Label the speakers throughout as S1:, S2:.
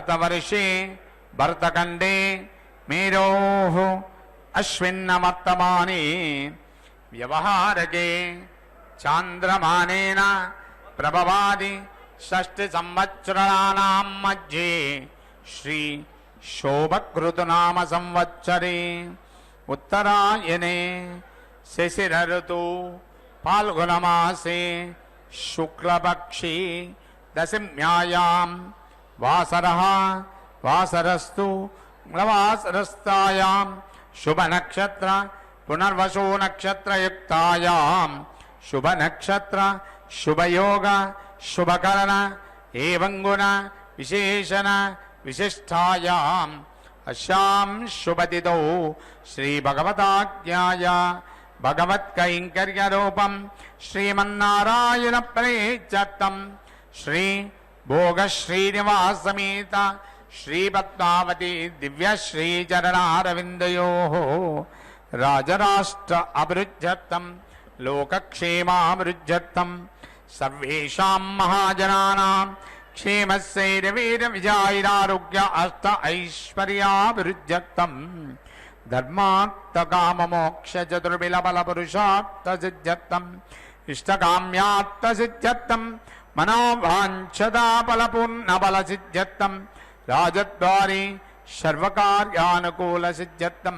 S1: भरतवर्षे भरतखण्डे मेरोः अश्विन्नमत्तमाने व्यवहारके चान्द्रमानेन प्रभवादि षष्टिसंवत्सराणां मध्ये श्री शोभकृतनाम संवत्सरे उत्तरायणे शिशिरऋतु फाल्गुनमासे शुक्लपक्षे दशम्यायां वासरः वासरस्तु मंगलवासरस्तायां शुभनक्षत्र पुनर्वसु नक्षत्रयुक्तायां शुभनक्षत्र शुभयोग शुभकरण एवं गुण विशेषण विशिष्टायाम् अस्यां शुभतिथौ श्री भगवताज्ञाय भगवत्कैंकर्यरूपं श्रीमन्नारायण प्रेत्यर्थं श्री भोग श्रीनिवास समेत श्री पद्मावती दिव्य श्री चरणारविन्दयोः राजराष्ट्र अभिवृद्ध्यर्थं लोकक्षेमाभिवृद्ध्यर्थं सर्वेषां महाजनानां क्षेमस्यैर्वीरविजयैरारोग्य अष्ट ऐश्वर्याभिवृद्ध्यर्थं धर्मार्थकाममोक्ष चतुर्विलबलपुरुषार्थसिद्ध्यर्थं इष्टकाम्यार्थसिद्ध्यर्थं मनोवाञ्छताफलपूर्णफलसिद्ध्यर्थं राजद्वारे सर्वकार्यानुकूलसिद्ध्यर्थं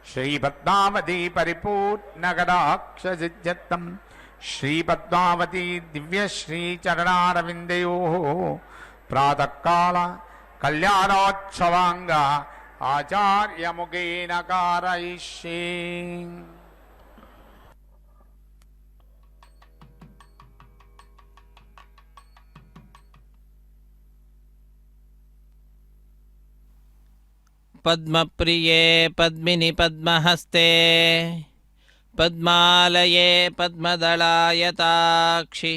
S1: श्रीपद्मावती परिपूर्णकटाक्षसिद्ध्यर्थं श्रीपद्मावती दिव्यश्री चरणारविन्दयोः प्रातःकाल कल्याणोत्सवांग आचार्यमुखेन कारयिष्ये।
S2: पद्मप्रिये पद्मिनि पद्महस्ते पद्मालये पद्मदलायताक्षि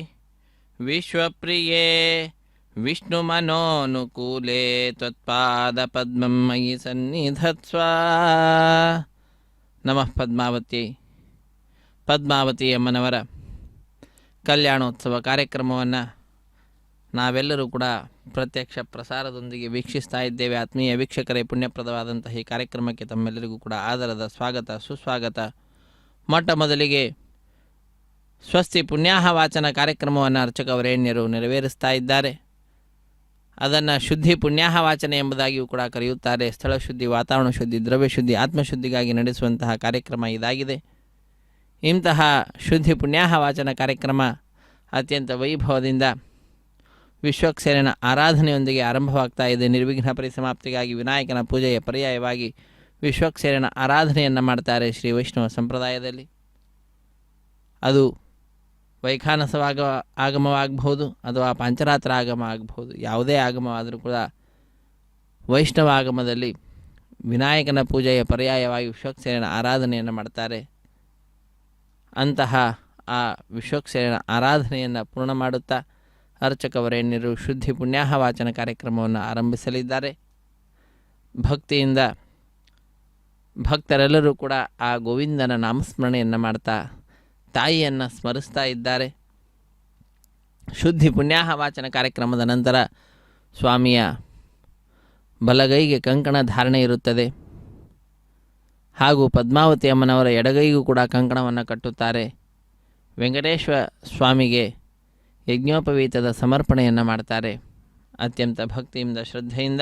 S2: विश्वप्रिये विष्णुमनोनुकूले त्वत्पादपद्मं मयि सन्निधत्स्व। नमः ಪದ್ಮಾವತಿ. ಪದ್ಮಾವತಿ ಅಮ್ಮನವರ ಕಲ್ಯಾಣೋತ್ಸವ ಕಾರ್ಯಕ್ರಮವನ್ನು ನಾವೆಲ್ಲರೂ ಕೂಡ ಪ್ರತ್ಯಕ್ಷ ಪ್ರಸಾರದೊಂದಿಗೆ ವೀಕ್ಷಿಸ್ತಾ ಇದ್ದೇವೆ. ಆತ್ಮೀಯ ವೀಕ್ಷಕರೇ, ಪುಣ್ಯಪ್ರದವಾದಂತಹ ಈ ಕಾರ್ಯಕ್ರಮಕ್ಕೆ ತಮ್ಮೆಲ್ಲರಿಗೂ ಕೂಡ ಆದರದ ಸ್ವಾಗತ ಸುಸ್ವಾಗತ. ಮೊಟ್ಟ ಮೊದಲಿಗೆ ಸ್ವಸ್ತಿ ಪುಣ್ಯಾಹ ವಾಚನ ಕಾರ್ಯಕ್ರಮವನ್ನು ಅರ್ಚಕವರೇಣ್ಯರು ನೆರವೇರಿಸ್ತಾ ಇದ್ದಾರೆ. ಅದನ್ನು ಶುದ್ಧಿ ಪುಣ್ಯಾಹ ವಾಚನ ಎಂಬುದಾಗಿಯೂ ಕೂಡ ಕರೆಯುತ್ತಾರೆ. ಸ್ಥಳ ಶುದ್ಧಿ, ವಾತಾವರಣ ಶುದ್ಧಿ, ದ್ರವ್ಯ ಶುದ್ಧಿ, ಆತ್ಮಶುದ್ಧಿಗಾಗಿ ನಡೆಸುವಂತಹ ಕಾರ್ಯಕ್ರಮ ಇದಾಗಿದೆ. ಇಂತಹ ಶುದ್ಧಿ ಪುಣ್ಯಾಹ ವಾಚನ ಕಾರ್ಯಕ್ರಮ ಅತ್ಯಂತ ವೈಭವದಿಂದ ವಿಶ್ವಕ್ಸೇನನ ಆರಾಧನೆಯೊಂದಿಗೆ ಆರಂಭವಾಗ್ತಾ ಇದೆ. ನಿರ್ವಿಘ್ನ ಪರಿಸಮಾಪ್ತಿಗಾಗಿ ವಿನಾಯಕನ ಪೂಜೆಯ ಪರ್ಯಾಯವಾಗಿ ವಿಶ್ವಕ್ಸೇನನ ಆರಾಧನೆಯನ್ನು ಮಾಡ್ತಾರೆ ಶ್ರೀ ವೈಷ್ಣವ ಸಂಪ್ರದಾಯದಲ್ಲಿ. ಅದು ವೈಖಾನಸವಾಗ ಆಗಮವಾಗಬಹುದು ಅಥವಾ ಪಾಂಚರಾತ್ರ ಆಗಮ ಆಗಬಹುದು. ಯಾವುದೇ ಆಗಮವಾದರೂ ಕೂಡ ವೈಷ್ಣವ ಆಗಮದಲ್ಲಿ ವಿನಾಯಕನ ಪೂಜೆಯ ಪರ್ಯಾಯವಾಗಿ ವಿಶ್ವಕ್ಸೇನನ ಆರಾಧನೆಯನ್ನು ಮಾಡ್ತಾರೆ. ಅಂತಹ ಆ ವಿಶ್ವಕ್ಸೇನನ ಆರಾಧನೆಯನ್ನು ಪೂರ್ಣ ಮಾಡುತ್ತಾ ಅರ್ಚಕವರೇಣ್ಯರು ಶುದ್ಧಿ ಪುಣ್ಯಾಹ ವಾಚನ ಕಾರ್ಯಕ್ರಮವನ್ನು ಆರಂಭಿಸಲಿದ್ದಾರೆ. ಭಕ್ತಿಯಿಂದ ಭಕ್ತರೆಲ್ಲರೂ ಕೂಡ ಆ ಗೋವಿಂದನ ನಾಮಸ್ಮರಣೆಯನ್ನು ಮಾಡ್ತಾ ತಾಯಿಯನ್ನು ಸ್ಮರಿಸ್ತಾ ಇದ್ದಾರೆ. ಶುದ್ಧಿ ಪುಣ್ಯಾಹ ವಾಚನ ಕಾರ್ಯಕ್ರಮದ ನಂತರ ಸ್ವಾಮಿಯ ಬಲಗೈಗೆ ಕಂಕಣ ಧಾರಣೆ ಇರುತ್ತದೆ. ಹಾಗೂ ಪದ್ಮಾವತಿ ಅಮ್ಮನವರ ಎಡಗೈಗೂ ಕೂಡ ಕಂಕಣವನ್ನು ಕಟ್ಟುತ್ತಾರೆ. ವೆಂಕಟೇಶ್ವರ ಸ್ವಾಮಿಗೆ ಯಜ್ಞೋಪವೀತದ ಸಮರ್ಪಣೆಯನ್ನು ಮಾಡ್ತಾರೆ. ಅತ್ಯಂತ ಭಕ್ತಿಯಿಂದ ಶ್ರದ್ಧೆಯಿಂದ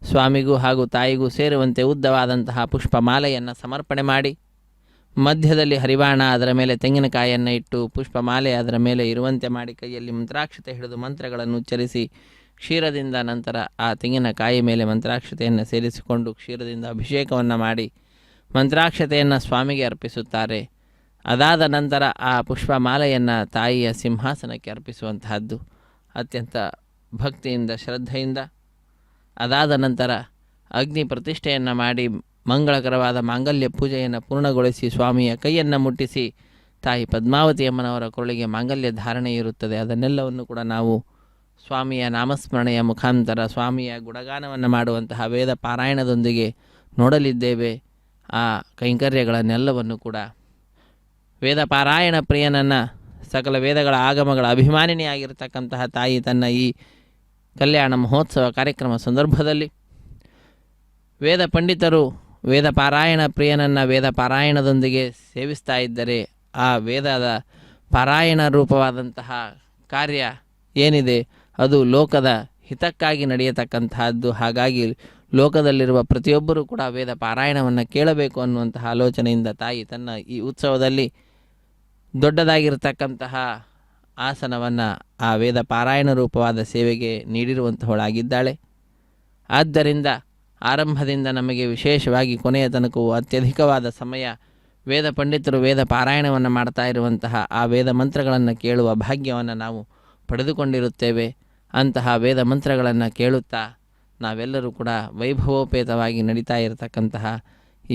S2: ಸ್ವಾಮಿಗೂ ಹಾಗೂ ತಾಯಿಗೂ ಸೇರುವಂತೆ ಉದ್ದವಾದಂತಹ ಪುಷ್ಪಮಾಲೆಯನ್ನು ಸಮರ್ಪಣೆ ಮಾಡಿ, ಮಧ್ಯದಲ್ಲಿ ಹರಿವಾಣ, ಅದರ ಮೇಲೆ ತೆಂಗಿನಕಾಯಿಯನ್ನು ಇಟ್ಟು ಪುಷ್ಪಮಾಲೆ ಅದರ ಮೇಲೆ ಇರುವಂತೆ ಮಾಡಿ, ಕೈಯಲ್ಲಿ ಮಂತ್ರಾಕ್ಷತೆ ಹಿಡಿದು ಮಂತ್ರಗಳನ್ನು ಉಚ್ಚರಿಸಿ ಕ್ಷೀರದಿಂದ ನಂತರ ಆ ತೆಂಗಿನಕಾಯಿ ಮೇಲೆ ಮಂತ್ರಾಕ್ಷತೆಯನ್ನು ಸೇರಿಸಿಕೊಂಡು ಕ್ಷೀರದಿಂದ ಅಭಿಷೇಕವನ್ನು ಮಾಡಿ ಮಂತ್ರಾಕ್ಷತೆಯನ್ನು ಸ್ವಾಮಿಗೆ ಅರ್ಪಿಸುತ್ತಾರೆ. ಅದಾದ ನಂತರ ಆ ಪುಷ್ಪಮಾಲೆಯನ್ನು ತಾಯಿಯ ಸಿಂಹಾಸನಕ್ಕೆ ಅರ್ಪಿಸುವಂತಹದ್ದು ಅತ್ಯಂತ ಭಕ್ತಿಯಿಂದ ಶ್ರದ್ಧೆಯಿಂದ. ಅದಾದ ನಂತರ ಅಗ್ನಿ ಪ್ರತಿಷ್ಠೆಯನ್ನು ಮಾಡಿ ಮಂಗಳಕರವಾದ ಮಾಂಗಲ್ಯ ಪೂಜೆಯನ್ನು ಪೂರ್ಣಗೊಳಿಸಿ ಸ್ವಾಮಿಯ ಕೈಯನ್ನು ಮುಟ್ಟಿಸಿ ತಾಯಿ ಪದ್ಮಾವತಿ ಅಮ್ಮನವರ ಕೊರಳಿಗೆ ಮಾಂಗಲ್ಯ ಧಾರಣೆ ಇರುತ್ತದೆ. ಅದನ್ನೆಲ್ಲವನ್ನು ಕೂಡ ನಾವು ಸ್ವಾಮಿಯ ನಾಮಸ್ಮರಣೆಯ ಮುಖಾಂತರ ಸ್ವಾಮಿಯ ಗುಣಗಾನವನ್ನು ಮಾಡುವಂತಹ ವೇದ ಪಾರಾಯಣದೊಂದಿಗೆ ನೋಡಲಿದ್ದೇವೆ. ಆ ಕೈಂಕರ್ಯಗಳನ್ನೆಲ್ಲವನ್ನು ಕೂಡ ವೇದ ಪಾರಾಯಣ ಪ್ರಿಯನನ್ನು, ಸಕಲ ವೇದಗಳ ಆಗಮಗಳ ಅಭಿಮಾನಿನಿಯಾಗಿರ್ತಕ್ಕಂತಹ ತಾಯಿ ತನ್ನ ಈ ಕಲ್ಯಾಣ ಮಹೋತ್ಸವ ಕಾರ್ಯಕ್ರಮ ಸಂದರ್ಭದಲ್ಲಿ ವೇದ ಪಂಡಿತರು ವೇದ ಪಾರಾಯಣ ಪ್ರಿಯನನ್ನು ವೇದ ಪಾರಾಯಣದೊಂದಿಗೆ ಸೇವಿಸ್ತಾ ಇದ್ದರೆ ಆ ವೇದದ ಪಾರಾಯಣ ರೂಪವಾದಂತಹ ಕಾರ್ಯ ಏನಿದೆ ಅದು ಲೋಕದ ಹಿತಕ್ಕಾಗಿ ನಡೆಯತಕ್ಕಂತಹದ್ದು. ಹಾಗಾಗಿ ಲೋಕದಲ್ಲಿರುವ ಪ್ರತಿಯೊಬ್ಬರೂ ಕೂಡ ವೇದ ಪಾರಾಯಣವನ್ನು ಕೇಳಬೇಕು ಅನ್ನುವಂತಹ ಆಲೋಚನೆಯಿಂದ ತಾಯಿ ತನ್ನ ಈ ಉತ್ಸವದಲ್ಲಿ ದೊಡ್ಡದಾಗಿರತಕ್ಕಂತಹ ಆಸನವನ್ನು ಆ ವೇದ ಪಾರಾಯಣ ರೂಪವಾದ ಸೇವೆಗೆ ನೀಡಿರುವಂತಹವಳಾಗಿದ್ದಾಳೆ. ಆದ್ದರಿಂದ ಆರಂಭದಿಂದ ನಮಗೆ ವಿಶೇಷವಾಗಿ ಕೊನೆಯ ತನಕವೂ ಅತ್ಯಧಿಕವಾದ ಸಮಯ ವೇದ ಪಂಡಿತರು ವೇದ ಪಾರಾಯಣವನ್ನು ಮಾಡ್ತಾ ಇರುವಂತಹ ಆ ವೇದ ಮಂತ್ರಗಳನ್ನು ಕೇಳುವ ಭಾಗ್ಯವನ್ನು ನಾವು ಪಡೆದುಕೊಂಡಿರುತ್ತೇವೆ. ಅಂತಹ ವೇದ ಮಂತ್ರಗಳನ್ನು ಕೇಳುತ್ತಾ ನಾವೆಲ್ಲರೂ ಕೂಡ ವೈಭವೋಪೇತವಾಗಿ ನಡೀತಾ ಇರತಕ್ಕಂತಹ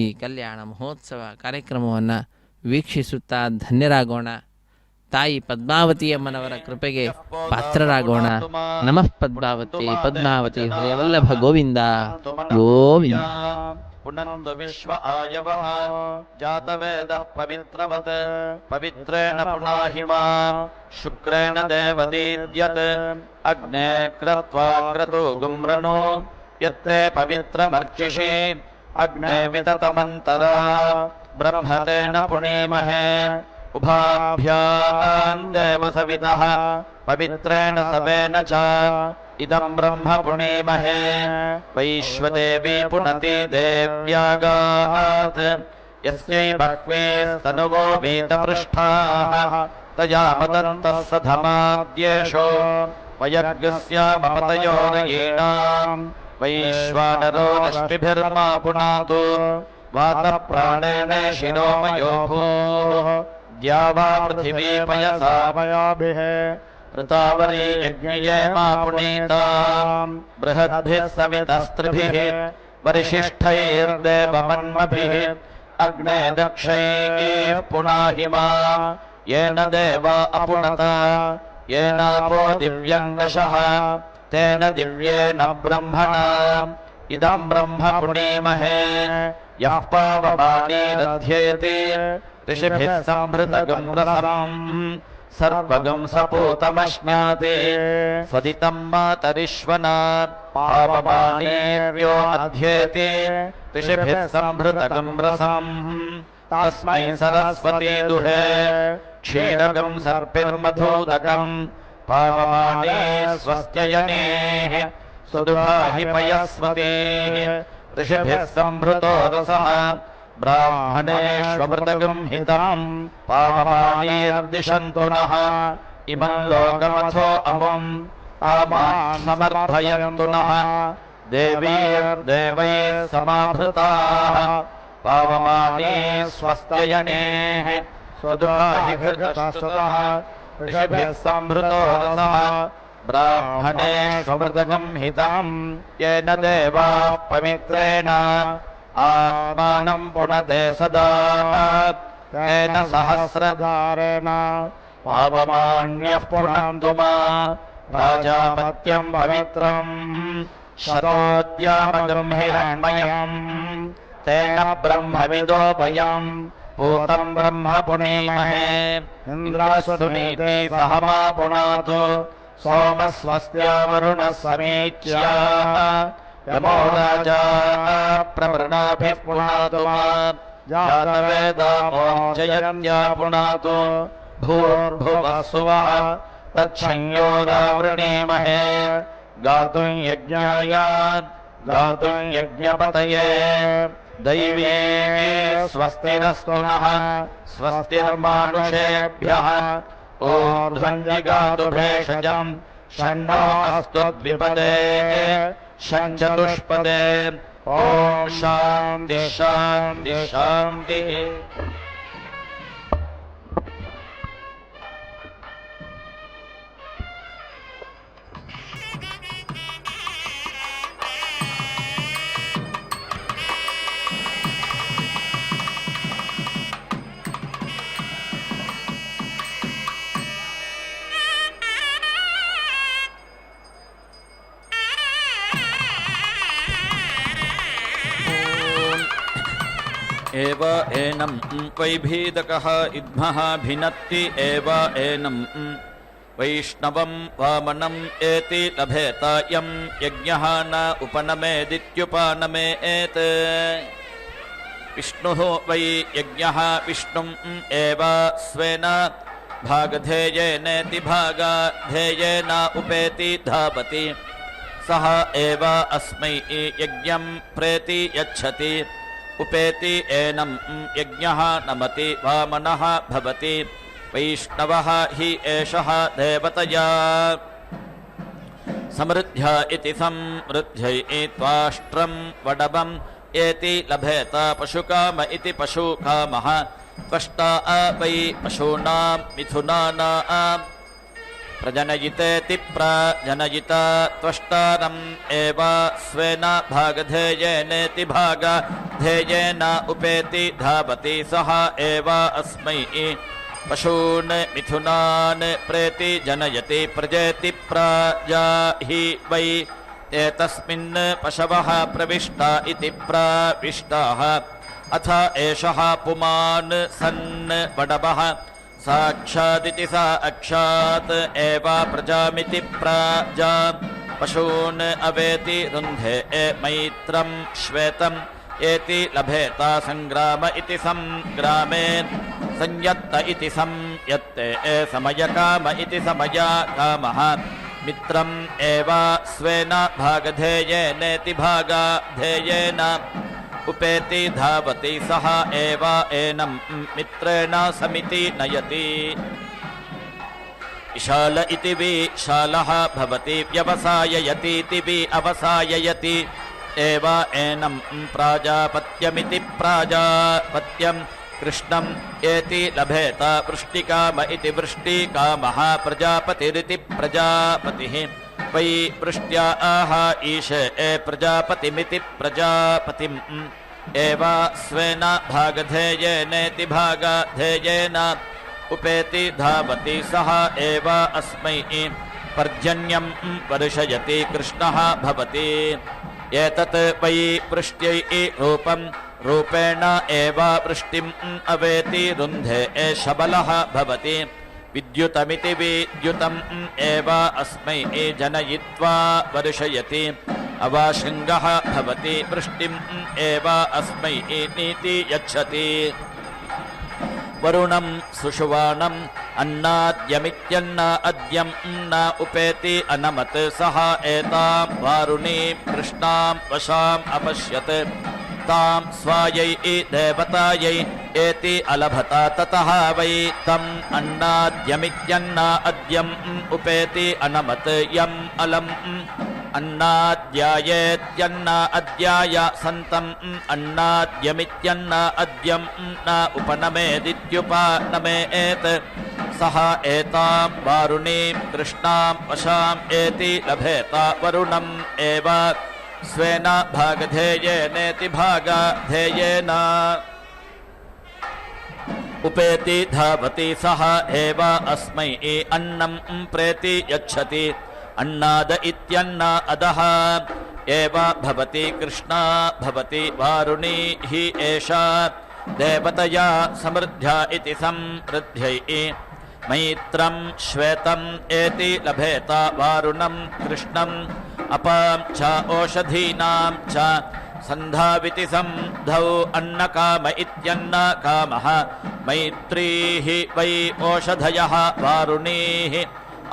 S2: ಈ ಕಲ್ಯಾಣ ಮಹೋತ್ಸವ ಕಾರ್ಯಕ್ರಮವನ್ನು ವೀಕ್ಷಿಸುತ್ತಾ ಧನ್ಯರಾಗೋಣ. ತಾಯಿ ಪದ್ಮಾವತಿಯಮ್ಮನವರ ಕೃಪೆಗೆ ಪಾತ್ರರಾಗೋಣ. ನಮಃ ಪದ್ಮಾವತಿ ಪದ್ಮಾವತಿ ಹೃದಯವಲ್ಲಭ ಗೋವಿಂದ ಗೋವಿಂದ.
S3: ಪುನಂದು ವಿಶ್ವ ಆಯವ ಜಾತವೇದ ಪವಿತ್ರವತ್ ಪವಿತ್ರೇಣ ಪುನಾಹಿಮಾ ಶುಕ್ರೇಣ ದೇವದೀರ್ಯತ್ ಅಗ್ನೇ ಕ್ರತ್ವಾ ಕ್ರತು ಗುಮ್ರನೋ ಯತ್ತೇ ಪವಿತ್ರಮರ್ಚಿಷಿ ಅಗ್ನೇ ವಿತತಮಂತರ ಬ್ರಹ್ಮತೇನ ಪುಣೇಮಹೇ ಉಭಾಭ್ಯಾಂ ದೇವ ಸವಿತಃ ಪವಿತ್ರೇಣ ಸವೇನ ಚ ಇದಂ ಬ್ರಹ್ಮ ಪುಣೇಮಹೇ ವೈಶ್ವದೇವಿ ಪುನತಿ ದೇವ್ಯಾಗಾತ್ ಯಸ್ಯೈ ಬಹ್ವೇ ತನುವೋ ವೇದಪೃಷ್ಠಾಃ ತಯಾ ಮದಂತಃ ಸಧಮಾದ್ಯೇಷೋ ವಯಜ್ಞಸ್ಯ ಮಮತಯೋರಯೇಣಾಂ ವೈಶ್ವಾನರೋ ರಶ್ಮಿಭಿರ್ಮಾ ಪುನಾತು ವಾತಪ್ರಾಣೇನ ಶಿರೋಮಯೋ ಭೂಃ द्यावा पृथिवी पयसा पयाभिः ऋतावरी यज्ञये मा पुनीताम् बृहद्भिः सवितस्त्रिभिः वरिशिष्ठैर्देवमन्मभिः अग्ने दक्षैः पुनाहिमा येन देवा अपुनता येनापो दिव्यङ्गशः तेन दिव्येन ब्रह्मणा इदं ब्रह्म पुणीमहे यः पावमानीरध्येति ऋषिभिः संभृतगं रसम् सर्वगं सपूतमश्नाति स्वदितं मातरिश्वना पावमानेर्यो अध्येति ऋषिभिः संभृतगं रसम् तस्मै सरस्वती दुहे क्षीरगं सर्पिर्मधुदकं पावमाने स्वस्त्ययनेः सुदुहाहि पयस्वती ऋषिभिः संभृतो रसः ब्राह्मणेष्वमृतगं हितं पावमानेर्दिशन्तु नः इमं लोकमथो अमुम् आमान् समर्थयन्तु नः देवीर्देवैः समाभृताः पावमाने स्वस्त्ययनेः स्वदुहाहिकृतस्तुतः ऋषिभिः संभृतो रसः ब्राह्मणेष्वमृतगं हितं येन देवा पवित्रेण आत्मानं पुनते सदा तेन सहस्रधारेण पावमान्यः पुनन्तु मा प्राजापत्यं पवित्रं शतोद्यामगं हिरण्मयम् तेन ब्रह्मविदोभयं भूतं ब्रह्म पुणीमहे इन्द्रासुनीते सह मा पुनातु सोमस्वस्त्या वरुणः समीच्या यमो राजा प्रवृणाभिः पुनातु मा जातवेदामोर्जयन्या पुनातु भूर्भुवः सुवः तच्छंयोरावृणीमहे गातुं यज्ञाय गातुं यज्ञपतये दैवे स्वस्तिरस्तु नः स्वस्तिर्मानुषेभ्यः ऊर्ध्वं जिगातु भेषजं षण्णो अस्तु द्विपदे षण्चतुष्पदे ॐ शान्ति शान्ति शान्तिः।
S4: एव एनं वैभीदकः इद्मः भिनत्ति एव एनं वैष्णवं वामनं एति लभेत यं यज्ञः न उपनमेदित्युपनमेत् विष्णुः वै यज्ञः विष्णुम् एव स्वेन भागधेयेनेति भागधेयेन उपेति धावति सः एव अस्मै यज्ञं प्रेति यच्छति उपेति एनं यज्ञः नमति वामनः भवति वैष्णवः हि एषः देवतया समृद्ध्य इति समृद्ध्यै त्वाष्ट्रं वडवम् एति लभेत पशुकाम इति पशुकामः त्वष्टा वै पशूनां मिथुनानां प्रजनयितेति प्रजनयिता त्वष्टारम् एव स्वेन भागधेयेनेति भागधेयेन उपेति धावति सः एव अस्मै पशून् मिथुनान् प्रेति जनयति प्रजेति प्रजा हि वै एतस्मिन् पशवः प्रविष्टा इति प्रविष्टाः अथ एषः पुमान् सन् वडवः साक्षादिति सा अक्षात् एव प्रजामिति प्रजा पशून् अवेति रुन्धे मैत्रं श्वेतम् एति लभेता संग्राम इति संग्रामे संयत्त इति संयत्ते समयकाम इति समयकामः मित्रम् एव स्वेन भागधेयेनेति भागधेयेन उपेति धावति सः एव एनं मित्रेण समिति नयति विशाल इति विशालः भवति व्यवसाययतीति वि अवसाययति एव एनं प्राजापत्यमिति प्राजापत्यं कृष्णम् एति लभेत वृष्टिकाम इति वृष्टिकामः प्रजापतिरिति प्रजापतिः वै वृष्ट्या आह ईश प्रजापतिमिति प्रजापतिम् एव स्वेन भागधेयेनेति भागधेयेन उपेति धावति सः एव अस्मै पर्जन्यं वर्षयति कृष्णः भवति एतत् वै वृष्ट्यै रूपं रूपेण एव वृष्टिम् अवेति रुन्धे शबलः भवति विद्युतमिति विद्युतम् एव अस्मै जनयित्वा वर्षयति अवाशृङ्गः भवति वृष्टिम् एव अस्मै नीति यच्छति वरुणं सुषुवाणम् अन्नाद्यमित्यन्न अद्यं न उपेति अनमत् सः एतां वारुणीं कृष्णां वशाम् अपश्यत् तां स्वायै देवतायै एति अलभता ततः वै तम् अन्नाद्यमित्यन्न अद्यम् उपेति अनमत् यम् अलम् अन्नाद्यायेत्यन्न अद्याय सन्तम् अन्नाद्यमित्यन्न अद्यं न उपनमेदित्युपनमेत् सः एतां वारुणीं कृष्णां वशाम् एति लभेत वरुणम् एव स्वेन भागधेयेनेति भागधेयेन उपेति धावति सः एव अस्मै अन्नं प्रेति यच्छति अन्नाद इत्यन्न अदः एव भवति कृष्णा भवति वारुणी हि एषा देवतया समृद्ध्या इति समृद्ध्यै मैत्रं श्वेतम् एति लभेत वारुणं कृष्णम् अपां च ओषधीनां च सन्धाविति सन्धौ अन्नकाम इत्यन्नकामः मैत्रीः वै ओषधयः वारुणीः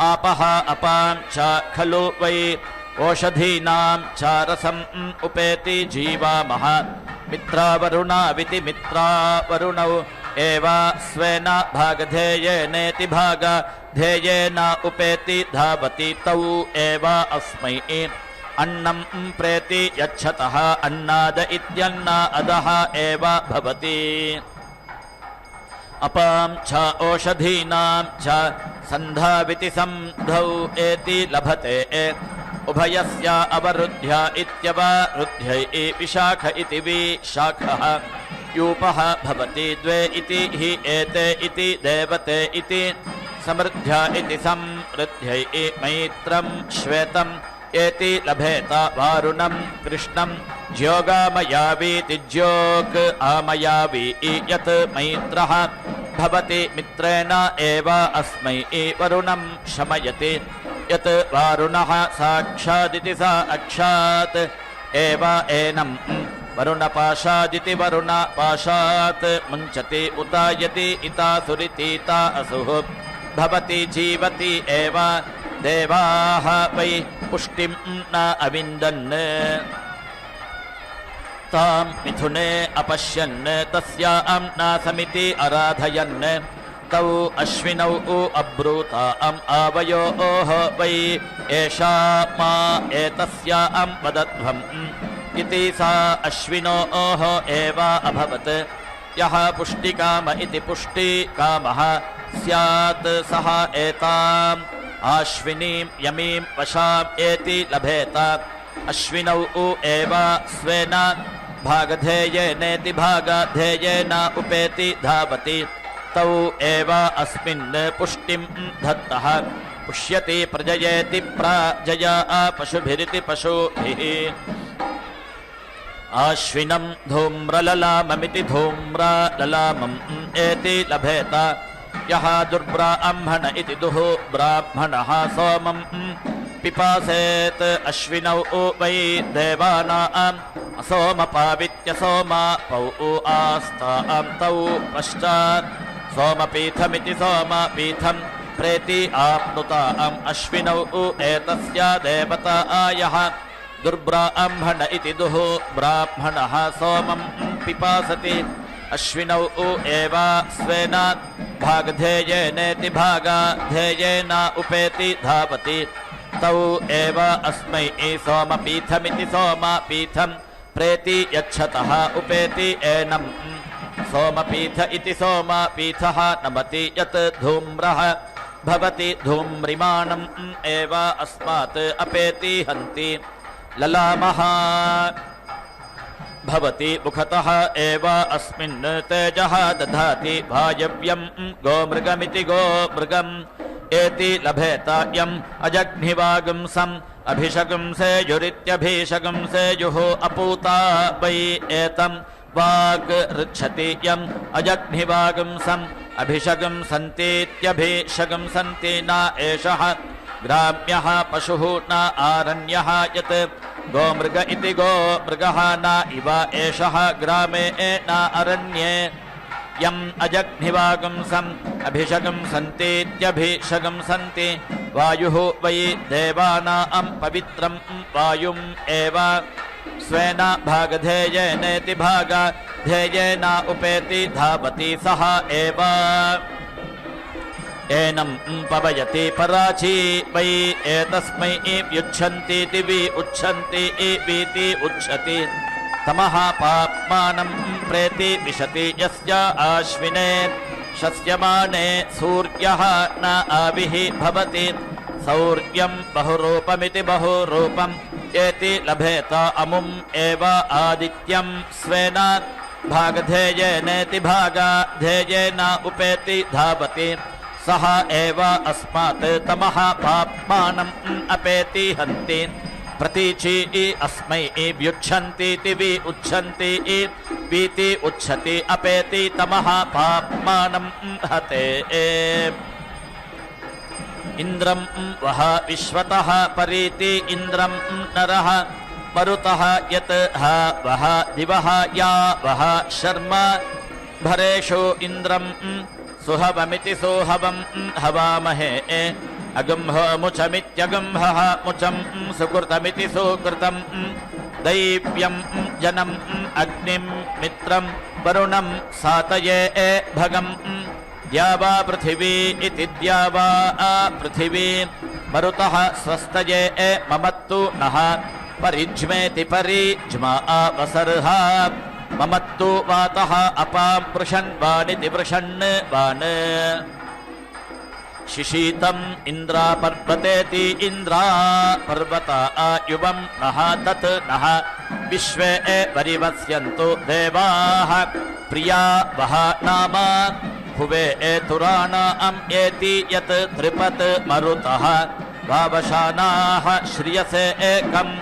S4: आपः अपां च खलु वै ओषधीनां च रसम् उपेति जीवामः मित्रावरुणाविति मित्रावरुणौ एव स्वेन भागधेयेनेति भागधेयेन उपेति धावति तौ एव अस्मै अन्नं प्रेति यच्छतः अन्नाद इत्यन्न अदः एव भवति अपां च ओषधीनां च सन्धाविति सन्धौ एति लभते उभयस्य अवरुद्ध्य इत्यवरुद्ध्यै विशाख इति विशाखः यूपः भवति द्वे इति हि एते इति देवते इति समृद्ध्य इति समृद्ध्यै मैत्रं श्वेतम् एति लभेत वारुणं कृष्णं ज्योगामयावीति ज्योग् आमयावी यत् मैत्रः भवति मित्रेण एव अस्मै वरुणं शमयति यत् वारुणः साक्षादिति सा अक्षात् एव एनं वरुणपाशादिति वरुणपाशात् मुञ्चति उतायति इतासुरितीता असुः भवति जीवति एव देवाः वै पुष्टिं न अविन्दन् तां मिथुने अपश्यन् तस्यां नासमिति अराधयन् तौ अश्विनौ अब्रूताम् आवयोः वै एषा मा एतस्यां वदध्वम् इति सा अश्विनोः एव अभवत् यः पुष्टिकाम इति पुष्टिकामः स्यात् सः एताम् आश्विनीं यमीं वशाम् एति लभेत अश्विनौ एव स्वेन भागधेयेनेति भागधेयेन उपेति धावति तौ एव अस्मिन् पुष्टिं धत्तः पुष्यति प्रजयेति प्रजया पशुभिरिति पशुभिः आश्विनं धूम्रललाममिति धूम्रललामम् एति लभेत यः दुर्ब्राह्मण इति दुः ब्राह्मणः सोमं पिपासेत् अश्विनौ वै देवानाम् असोमपावित्यसोमापौ आस्तां तौ पश्चात् सोमपीठमिति सोमपीठं प्रेति आप्नुताम् अश्विनौ एतस्य देवतायः दुर्ब्राह्मण इति दुः ब्राह्मणः सोमं पिपासति अश्विनौ एव स्वेन भागधेयेनेति भागधेयेन उपेति धावति तौ एव अस्मै सोमपीठमिति सोमपीठं प्रेति यच्छतः उपेति एनं सोमपीठ इति सोमपीठः नमति यत् धूम्रः भवति धूम्रिमाणम् एव अस्मात् अपेति हन्ति ललामः भवति मुखतः एव अस्मिन् तेजः दधाति वायव्यं गोमृगमिति गोमृगम् एति लभेत यम् अजग्निवागुंसम् अभिषगुंसेयुरित्यभिषगुंसेयुः अपूता वै एतं वाग् ऋच्छति यम् अजग्निवागुंसम् अभिषगुंसन्तीत्यभिषगुंसन्ति न एषः ग्राम्यः पशुः न आरण्यः यत् गोमृग इति गोमृगः न इव एषः ग्रामे न अरण्ये यम् अजग्निवागुंसम् अभिषगुंसन्तीत्यभिषगुंसन्ति वायुः वै देवानां पवित्रं वायुम् एव स्वेन भागधेयेनेति भागधेयेन उपेति धावति सः एव एनं पवयति पराची वै एतस्मै युच्छन्तीति वि उच्छन्ति वीति उच्छति तमः पाप्मानं प्रेति विशति यस्य आश्विने शस्यमाने सूर्यः न आविः भवति सौर्यं बहुरूपमिति बहुरूपम् एति लभेत अमुम् एव आदित्यं स्वेन भागधेयेनेति भागधेयेन उपेति धावति सः एव अस्मात् तमः पाप्मानम् अपेति हन्ति प्रतीची अस्मै व्युच्छन्तीति वि उच्छन्ति वीति उच्छति अपेति तमः पाप्मानं हते इन्द्रं वः विश्वतः परीति इन्द्रं नरः मरुतः यत् ह वः दिवः या वः शर्म भरेषु इन्द्रं सुहवमिति सोहवं हवामहे अगुंहमुचमित्यगुंहः मुचं सुकृतमिति सुकृतं दैव्यं जनं अग्निं मित्रं वरुणं सातये भगं द्यावा पृथिवी इति द्यावा पृथिवी मरुतः स्वस्तये ममत्तु नः परिज्मेति परिज्मा वसर्हा ममत्तु वातः अपां पृषन् वानिति पृषन् वान् शिशीतम् इन्द्रा पर्वतेति इन्द्रा पर्वता युवं नः तत् नः विश्वे परिवस्यन्तु देवाः प्रिया वः नाम भुवे तुराणाम् एति यत् त्रिपत् मरुतः वावशानाः श्रियसे एकम्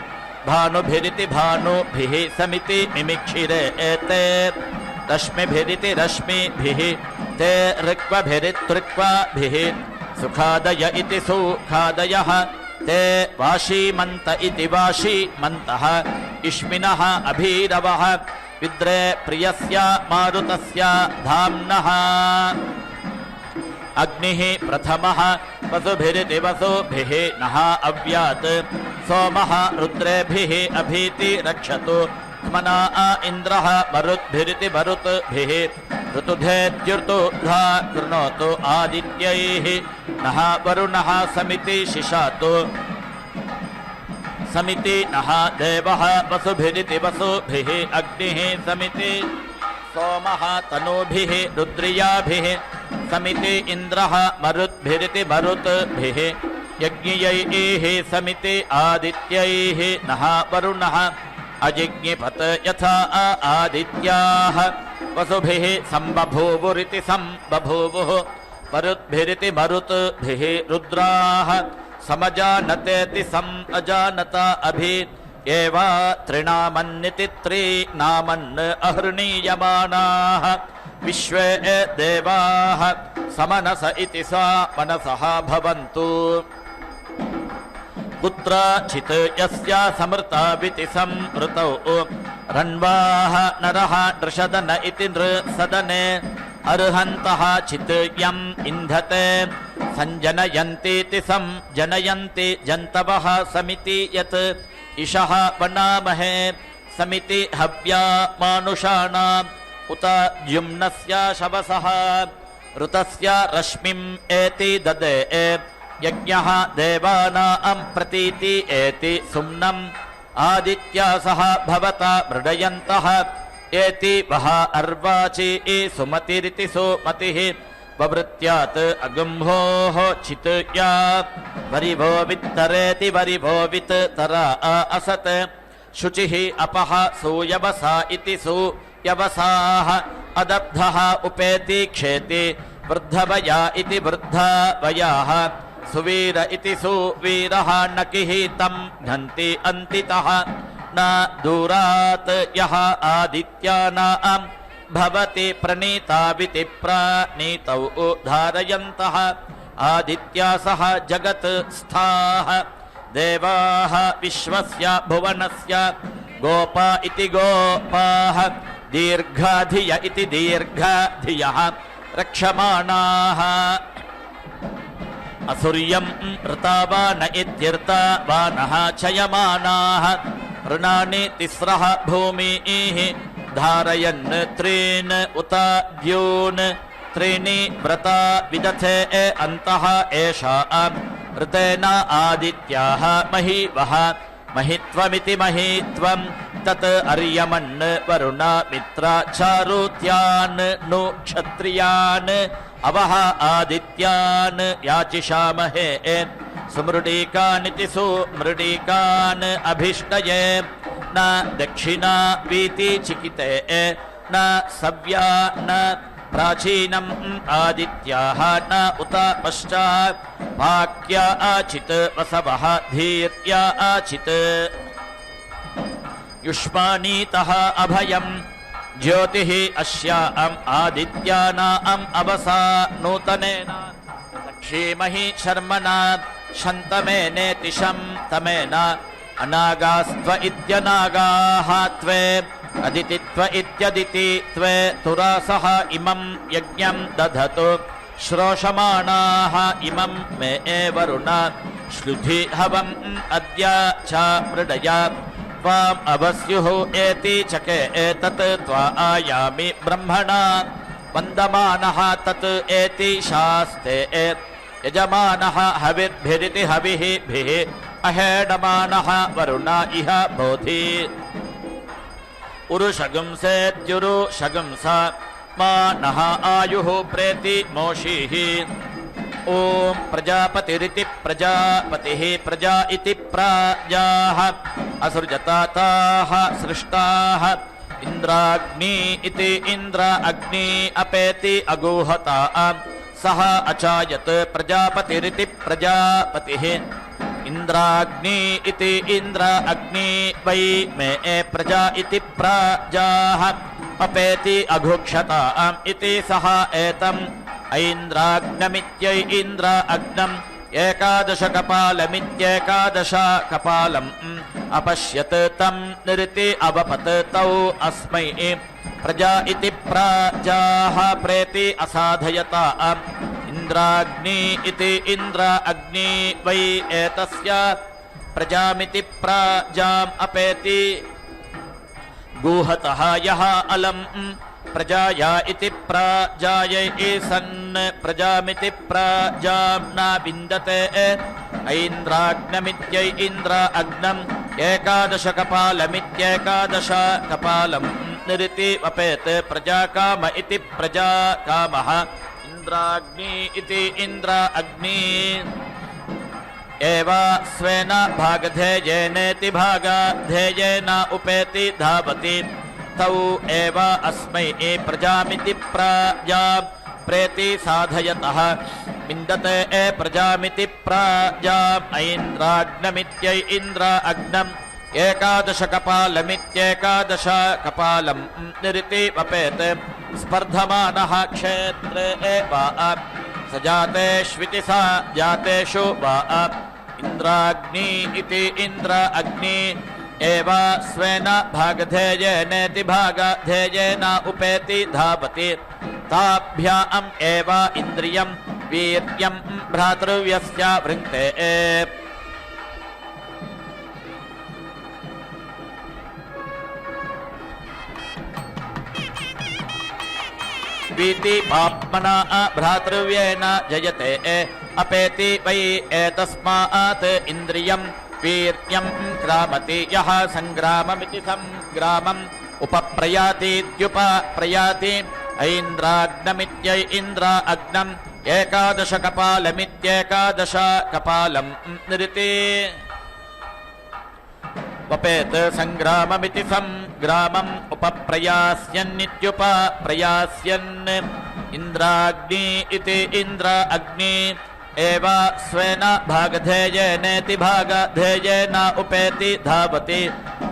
S4: भानुभिरिति भानुभिः समिति मिमिक्षिरे एते रश्मिभिरिति रश्मिभिः ते ऋक्वभिरित्ऋक्वाभिः सुखादय इति सुखादयः ते वाशीमन्त इति वाशीमन्तः इष्मिनः अभीरवः विद्रे प्रियस्य मारुतस्य धाम्नः अग्निः प्रथमः वसुभिरिति वसुभिः नः अव्यात् सोमः रुद्रेभिः अभीति रक्षतु त्मना इन्द्रः मरुद्भिरिति मरुद्भिः ऋतुधेत्युर्तुधा कृणोतु आदित्यैः नः वरुणः समिति शिशातु समिति नः देवः वसुभिरिति वसुभिः अग्निः समिति सोमः तनूभिः रुद्रियाभिः समिति इन्द्रः मरुद्भिरिति मरुद्भिः यज्ञियैः समिति आदित्यैः नः वरुणः अजिज्ञिपत यथा आदित्याः वसुभिः सम्बभूवुरिति सम्बभूवुः मरुद्भिरिति मरुद्भिः रुद्राः समजानतेति सम् अजानता अभि एवा त्रिनामन्निति त्रीनामन् अहृणीयमानाः विश्वे देवाः समनस इति सा मनसः भवन्तु कुत्रचित् यस्य समृताविति समृतौ रण्वाः नरः नृषदन इति नृसदने अर्हन्तः चित् यम् इन्धते सञ्जनयन्तीति संजनयन्ति जन्तवः समिति यत् इषः वनामहे समिति हव्या मानुषाणाम् उत द्युम्नस्य शवसः ऋतस्य रश्मिम् एति ददे यज्ञः देवानां प्रतीति एति सुम्नम् आदित्यासः भवता मृडयन्तः एति वः अर्वाचि सुमतिरिति सुमतिः ववृत्यात् अगुम्भोः चित् या वरिभो वित्तरेति वरिभो वित्तरा असत् शुचिः अपः सूयवसा इति सूयवसाः अदब्धः उपेति क्षेति वृद्धवया इति वृद्धवयाः सुवीर इति सुवीरः नकिः तं घन्ति अन्तितः न दूरात् यः आदित्यानां भवति प्रणीताविति प्राणीतौ धारयन्तः आदित्यासः जगत् स्थाः देवाः विश्वस्य भुवनस्य गोपा इति गोपाः दीर्घाधिय इति दीर्घाधियः रक्षमाणाः असुर्यं ऋतावान इत्यर्तावानः चयमानाः ऋणानि तिस्रः भूमिः धारयन् त्रीन् उत द्यून् त्रीणि व्रता विदथे अन्तः एषा ऋतेन आदित्याः महीवः महित्वमिति महित्वं तत् अर्यमन् वरुण मित्र चारुत्यान् नु क्षत्रियान् अवः आदित्यान् याचिषामहे सुमृडीकानिति सुमृडीकान् अभिष्टये न दक्षिणा वीति चिकिते न सव्या न प्राचीनम् आदित्याः न उत पश्चात् वाक्या आचित् वसवः धीर्या आचित् युष्मानीतः अभयम् ज्योतिः अस्याम् आदित्यानाम् अवसा नूतनेन क्षीमहि शर्मणा शन्तमेनेति शन्तमेन अनागास्त्व इत्यनागाः त्वे अदितित्व इत्यदिति त्वे तुरासः इमं यज्ञं दधतु श्रोषमाणाः इमं मे वरुण श्लुधि हवम् अद्य च मृडया त्वाम् अवस्युः एति चके एतत् त्वा आयामि ब्रह्मणा वन्दमानः तत् एति शास्ते यजमानः हविर्भिरिति हविः भिः अहेडमानः वरुण इह बोधि उरुषगुंसेत्युरुषगुंस मानः आयुः प्रेति मोषिः ॐ प्रजापतिरिति प्रजापतिः प्रजा इति प्राजाः असृजताताः सृष्टाः इन्द्राग्नि इति इन्द्र अग्नि अपेति अगूहता सः अचायत् प्रजापतिरिति प्रजापतिः इन्द्राग्नि इति इन्द्र अग्नि वै मे प्रजा इति प्राजाः अपेति अघुक्षताम् इति सः एतम् ऐन्द्राग्नमित्यै इन्द्र अग्नम् एकादश कपालमित्येकादश कपालम् अपश्यत् तं निरिति अवपत् तौ अस्मै प्रजा इति प्राजाः प्रेति असाधयता इन्द्राग्नि इति इन्द्र अग्नि वै एतस्य प्रजामिति प्राजाम् अपेति गूहतः यः अलम् प्रजाया इति प्राजायै सन् प्रजामिति प्राजां न विन्दते ऐन्द्राग्नमित्यै इन्द्र अग्नम् एकादश कपालमित्येकादश कपालम् निरिति वपेत् प्रजाकाम इति प्रजाकामः इन्द्राग्नि इति इन्द्र अग्नि एव स्वेन भागधेयेनेति भागधेयेन उपेति धावति तौ एव अस्मै प्रजामिति प्रजा प्रेति साधयतः विन्दते प्रजामिति प्रजा ऐन्द्राग्नमित्यै इन्द्र अग्नम् एकादश कपालमित्येकादश कपालम् निरिति वपेत् स्पर्धमानः क्षेत्रे एव स जातेष्विति सा जातेषु वा इन्द्राग्नि इति इन्द्र अग्नि एव स्वेन भागधेयेनेति भागधेयेन उपेति धावति ताभ्याम् एव इन्द्रियं वीर्यं भ्रातृव्यस्य वृङ्क्ते वीति पाप्मना भ्रातृव्येन जयते अपेति वै एतस्मात् इन्द्रियं वीर्यं क्रामति यः सङ्ग्राममिति सङ्ग्रामम् उपप्रयातीत्युपप्रयाति ऐन्द्राग्नमित्यै इन्द्र अग्नम् एकादश कपालमित्येकादश कपालम् निरिति वपेत् सङ्ग्राममिति सङ्ग्रामम् उपप्रयास्यन्नित्युपप्रयास्यन् इन्द्राग्नि इति इन्द्र अग्नि एव स्वेन भागधेयेनेति भागधेयेन उपेति धावति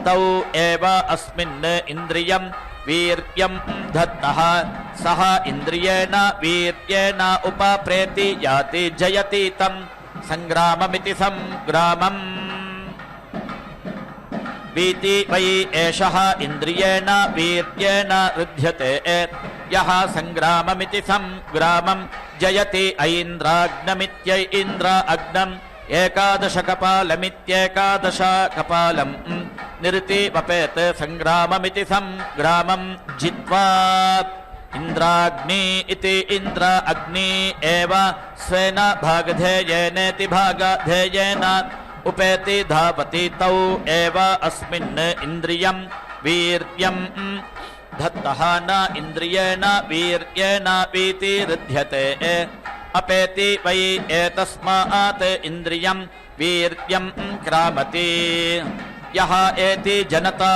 S4: तौ एव अस्मिन् इन्द्रियं वीर्यं दत्तः सः इन्द्रियेण वीर्येण उपप्रेति याति जयति तं सङ्ग्राममिति सङ्ग्रामम् वीति वै एषः इन्द्रियेण वीर्येण रुध्यते यः सङ्ग्राममिति सङ्ग्रामम् जयति ऐन्द्राग्नमित्यै इन्द्र अग्नम् एकादश कपालमित्येकादश कपालम् निरिति वपेत् सङ्ग्राममिति सङ्ग्रामम् जित्वा इन्द्राग्नि इति इन्द्र अग्नि एव स्वेन भागधेयेनेति भागधेयेन उपेति धावति तौ एव अस्मिन् इन्द्रियं वीर्यं धत्तः न इन्द्रियेण वीर्येण वीति रुध्यते अपेति वै एतस्मात् इन्द्रियं वीर्यं क्रामति यः एति जनता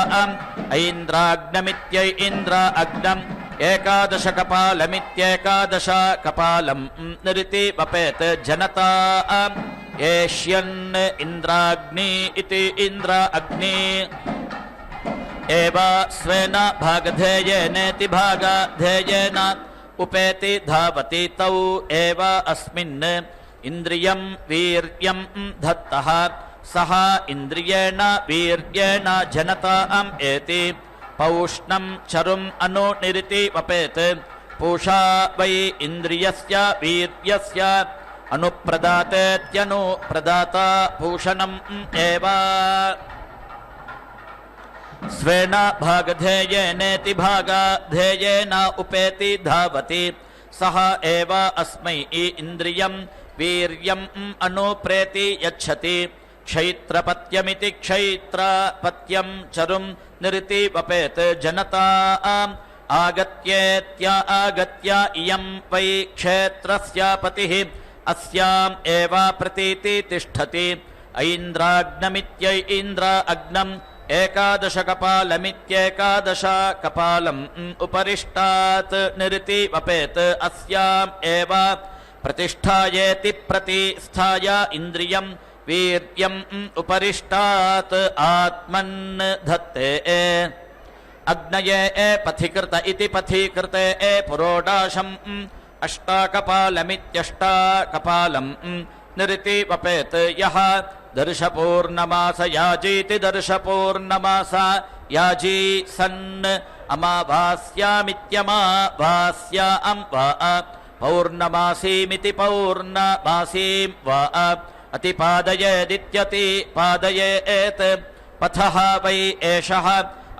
S4: ऐन्द्राग्नमित्यै इन्द्र अग्नम् एकादश कपालमित्येकादश कपालम् निरिति वपेत् जनता एष्यन् इन्द्राग्नि इति इन्द्र अग्नि एव स्वेन भागधेयेनेति भागधेयेन उपेति धावति तौ एव अस्मिन् इन्द्रियं वीर्यं धत्तः सः इन्द्रियेण वीर्येण जनताम् एति पौष्णं चरुम् अनुनिरिति वपेत् पूषा वै इन्द्रियस्य वीर्यस्य अनुप्रदातेत्यनुप्रदाता पूषणम् एव स्वेन भागधेयेनेति भागधेयेन उपेति धावति सः एव अस्मै इन्द्रियं वीर्यं अनुप्रेति यच्छति क्षैत्रपत्यमिति क्षैत्रपत्यं चरुं निरिति वपेत् जनता आगत्य इयं वै क्षेत्रस्य पतिः अस्याम् एव प्रतीति तिष्ठति ऐन्द्राग्नमित्यै इन्द्र अग्नम् एकादश कपालमित्येकादश कपालम् उपरिष्टात् निरिति वपेत् अस्याम् एव प्रतिष्ठायेति प्रतिष्ठाय इन्द्रियं वीर्यम् उपरिष्टात् आत्मन् धत्ते अग्नये पथिकृत इति पथीकृते पुरोडाशम् अष्टाकपालमित्यष्टाकपालम् निरिति वपेत् यः दर्शपूर्णमास याजीति दर्शपूर्णमास याजी सन् अमावास्यामित्यमावास्यां वा पौर्णमासीमिति पौर्णमासीं वा अतिपादयेदित्यतिपादयेत् पथः वै एषः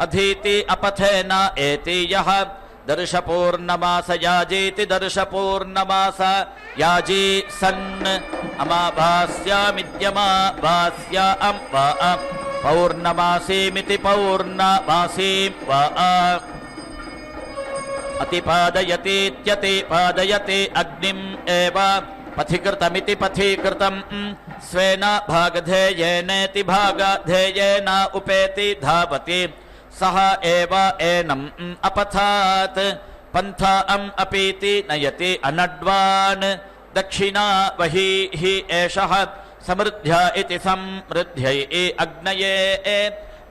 S4: अधीति अपथेन एति यः दर्शपूर्णमास याजीति दर्शपूर्णमास याजी सन् अमावास्यामित्यमावास्यां वा पौर्णमासीमिति पौर्णमासीं वा अतिपादयतीत्यतिपादयति अग्निम् एव पथिकृतमिति पथीकृतम् स्वेन भागधेयेनेति भागधेयेन उपेति धावति सः एव एनम् अपथात् पन्थाम् अपीति नयति अनड्वान् दक्षिणा वही हि एषः समृद्ध्य इति समृद्ध्यै अग्नये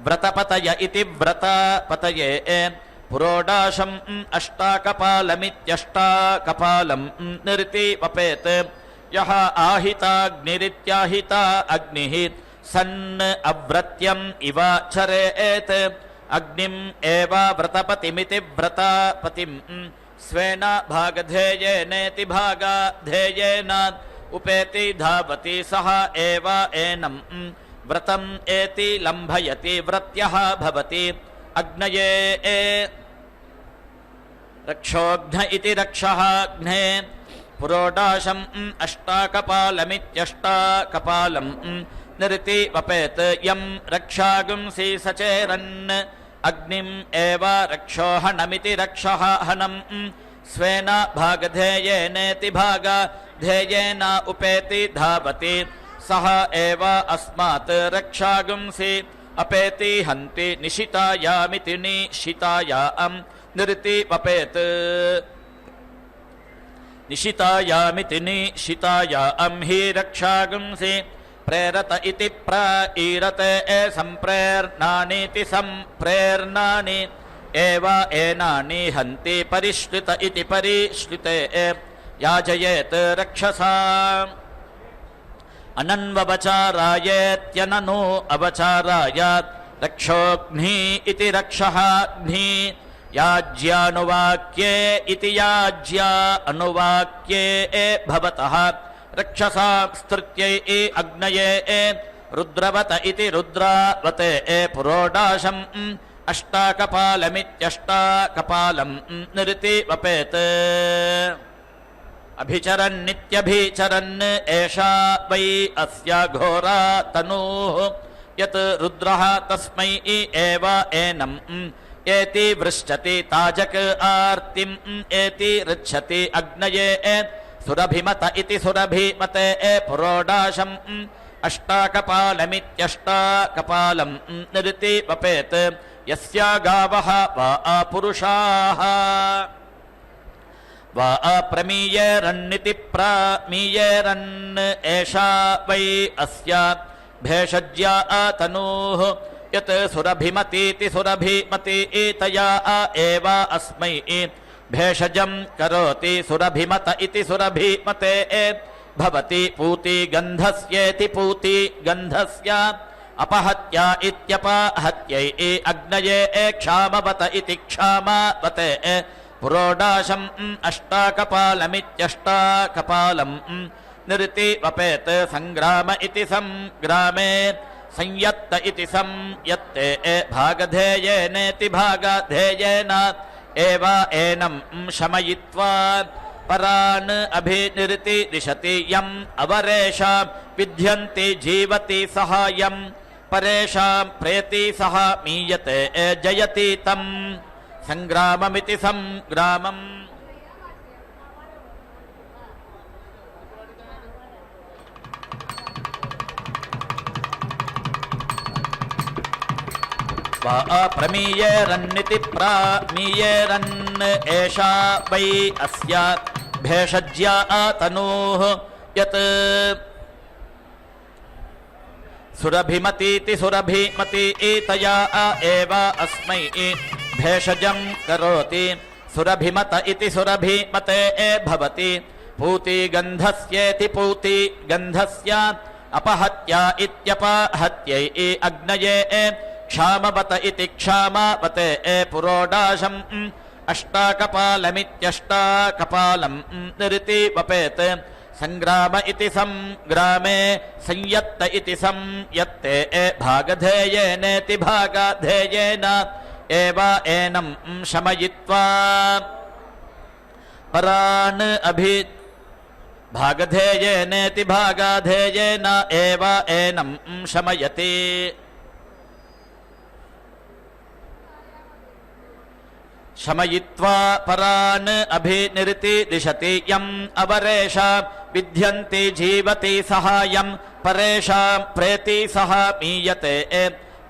S4: व्रतपतय इति व्रतपतये पुरोडाशम् अष्टाकपालमित्यष्टाकपालम् निरिति वपेत् यः आहिताग्निरित्याहिता अग्निः सन् अव्रत्यम् इव चरेत् अग्निम् एव व्रतपतिमिति व्रतपतिम् स्वेन भागधेयेनेति भागधेयेन उपेति धावति सः एव एनम् व्रतम् एति लम्भयति व्रत्यः भवति अग्नये रक्षोघ्न इति रक्षः अग्ने पुरोडाशम् अष्टाकपालमित्यष्टाकपालम् निरिति वपेत् यम् रक्षागुंसि सचेरन् अग्निम् एव रक्षोहनमिति रक्षः हनम् स्वेन भागधेयेनेति भागधेयेन उपेति धावति सः एव अस्मात् रक्षागुंसि अपेति हन्ति निशितायामिति निशितायाम् निरिति वपेत् निशितायामिति निशितायाम् हि रक्षागुंसि प्रेरत इति प्रईरते सम्प्रेर्णानीति सम्प्रेर्णानि एव एनानि हन्ति परिश्रित इति परिश्रिते याजयेत् रक्षसा अनन्ववचारायेत्यननु अवचाराय रक्षोऽग्नि इति रक्षः अग्नि याज्यानुवाक्ये इति याज्या अनुवाक्ये भवतः रक्षसा स्तृत्यै अग्नये रुद्रवत इति रुद्रावते पुरोडाशम् अष्टाकपालमित्यष्टाकपालम् निरिति वपेत् अभिचरन्नित्यभिचरन् एषा वै अस्य घोरा तनूः यत् रुद्रः तस्मै एव एनम् एति वृश्चति ताजक आर्तिम् एति ऋच्छति अग्नये सुरभिमत इति सुरभिमते पुरोडाशम् अष्टाकपालमित्यष्टाकपालम् निरिति वपेत् यस्या गावः वा पुरुषाः वा प्रमीयेरन्निति प्रमीयेरन् एषा वै अस्य भेषज्या तनूः यत् सुरभिमतीति सुरभिमती तया एव अस्मै भेषजम् करोति सुरभिमत इति सुरभिमते भवति पूति गन्धस्येति पूति गन्धस्य अपहत्या इत्यपहत्यै अग्नये क्षामवत इति क्षामवते पुरोडाशम् अष्टाकपालमित्यष्टाकपालम् निरिति वपेत् संग्राम इति संग्रामे संयत्त इति संयत्ते भागधेयेनेति भागधेयेन एव एनम् शमयित्वा परान् अभिनिरिति दिशति यम् अवरेषां विध्यन्ति जीवति सहायम् परेषां प्रेति सह मीयते जयति तम् संग्राममिति संग्रामम् वा प्रमीयेरन्निति प्रमीयेरन् एषा वै अस्य भेषज्या तनूः यत् सुरभिमतीति सुरभिमती तया एव अस्मै भेषजं करोति सुरभिमत इति सुरभिमते भवति पूतिगन्धस्येति पूतिगन्धस्य अपहत्या इत्यपहत्यै अग्नये क्षामवत इति क्षामवते पुरोडाशम् अष्टाकपालमित्यष्टाकपालं निरिति वपेत् संग्राम इति संग्रामे संयत्त इति संयत्ते भागधेयेनेति भागधेयेन एव एनं शमयित्वा परान् अभि भागधेयेनेति भागधेयेन एव एनं शमयति शमयित्वा परान् अभिनिरिति दिशति यम् अवरेश विद्यन्ति जीवति सहायं परेषां प्रेति सह मीयते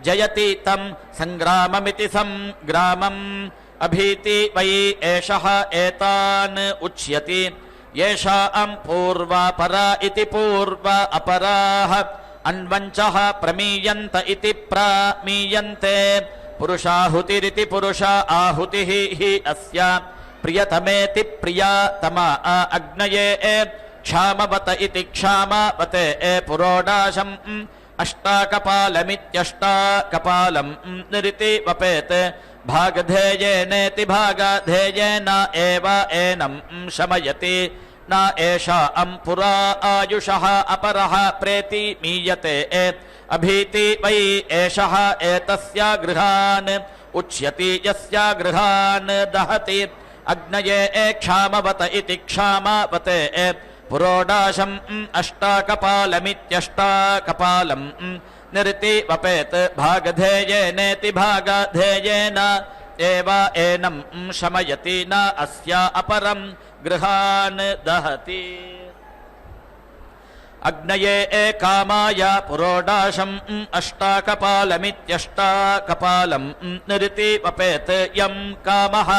S4: जयति तं संग्राममिति संग्रामम् अभीति वै एषः एतान् उच्यति येषां पूर्वा परा इति पूर्वा अपराः अन्वञ्चः प्रमीयन्त इति प्रमीयन्ते पुरुषाहुतिरिति पुरुषा आहुतिः हि अस्य प्रियतमेति प्रियतमा अग्नये क्षामवत इति क्षामवते पुरोडाशम् अष्टाकपालमित्यष्टाकपालं निरिति वपेत् भागधेयेनेति भागधेयेन एव एनं शमयति न एषा पुरा आयुषः अपरः प्रेति मीयते अभीति वै एषः एतस्य गृहान् उच्यति यस्य गृहान् दहति अग्नये क्षामवत इति क्षामवते पुरोडाशम् अष्टाकपालमित्यष्टाकपालं निरिति वपेत् भागधेयेनेति भागधेयेन एव एनं शमयति न अस्य अपरं गृहान् दहति अग्नये कामाय पुरोडाशम् अष्टाकपालमित्यष्टाकपालं निरिति वपेत् यं कामः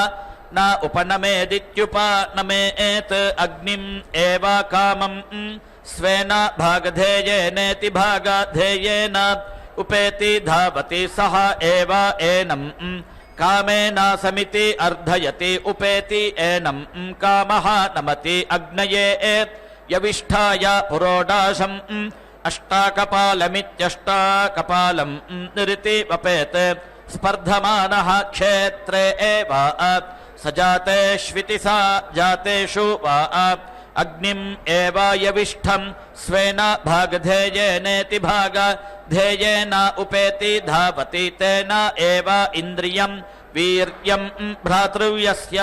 S4: न उपनमेदित्युपनमेत् अग्निम् एव कामम् स्वेन भागधेयेनेति भागधेयेन उपेति धावति सः एव एनं कामेन समिति अर्धयति उपेति एनं कामः नमति अग्नये यविष्ठाय पुरोडाशम् अष्टाकपालमित्यष्टाकपालं निरिति वपेत् स्पर्धमानः क्षेत्रे एव स जातेष्विति सा जातेषु वा अग्निम् एव यविष्ठं स्वेन भागधेयेनेति भागधेयेन उपेति धावति तेन एव इन्द्रियं वीर्यं भ्रातृव्यस्य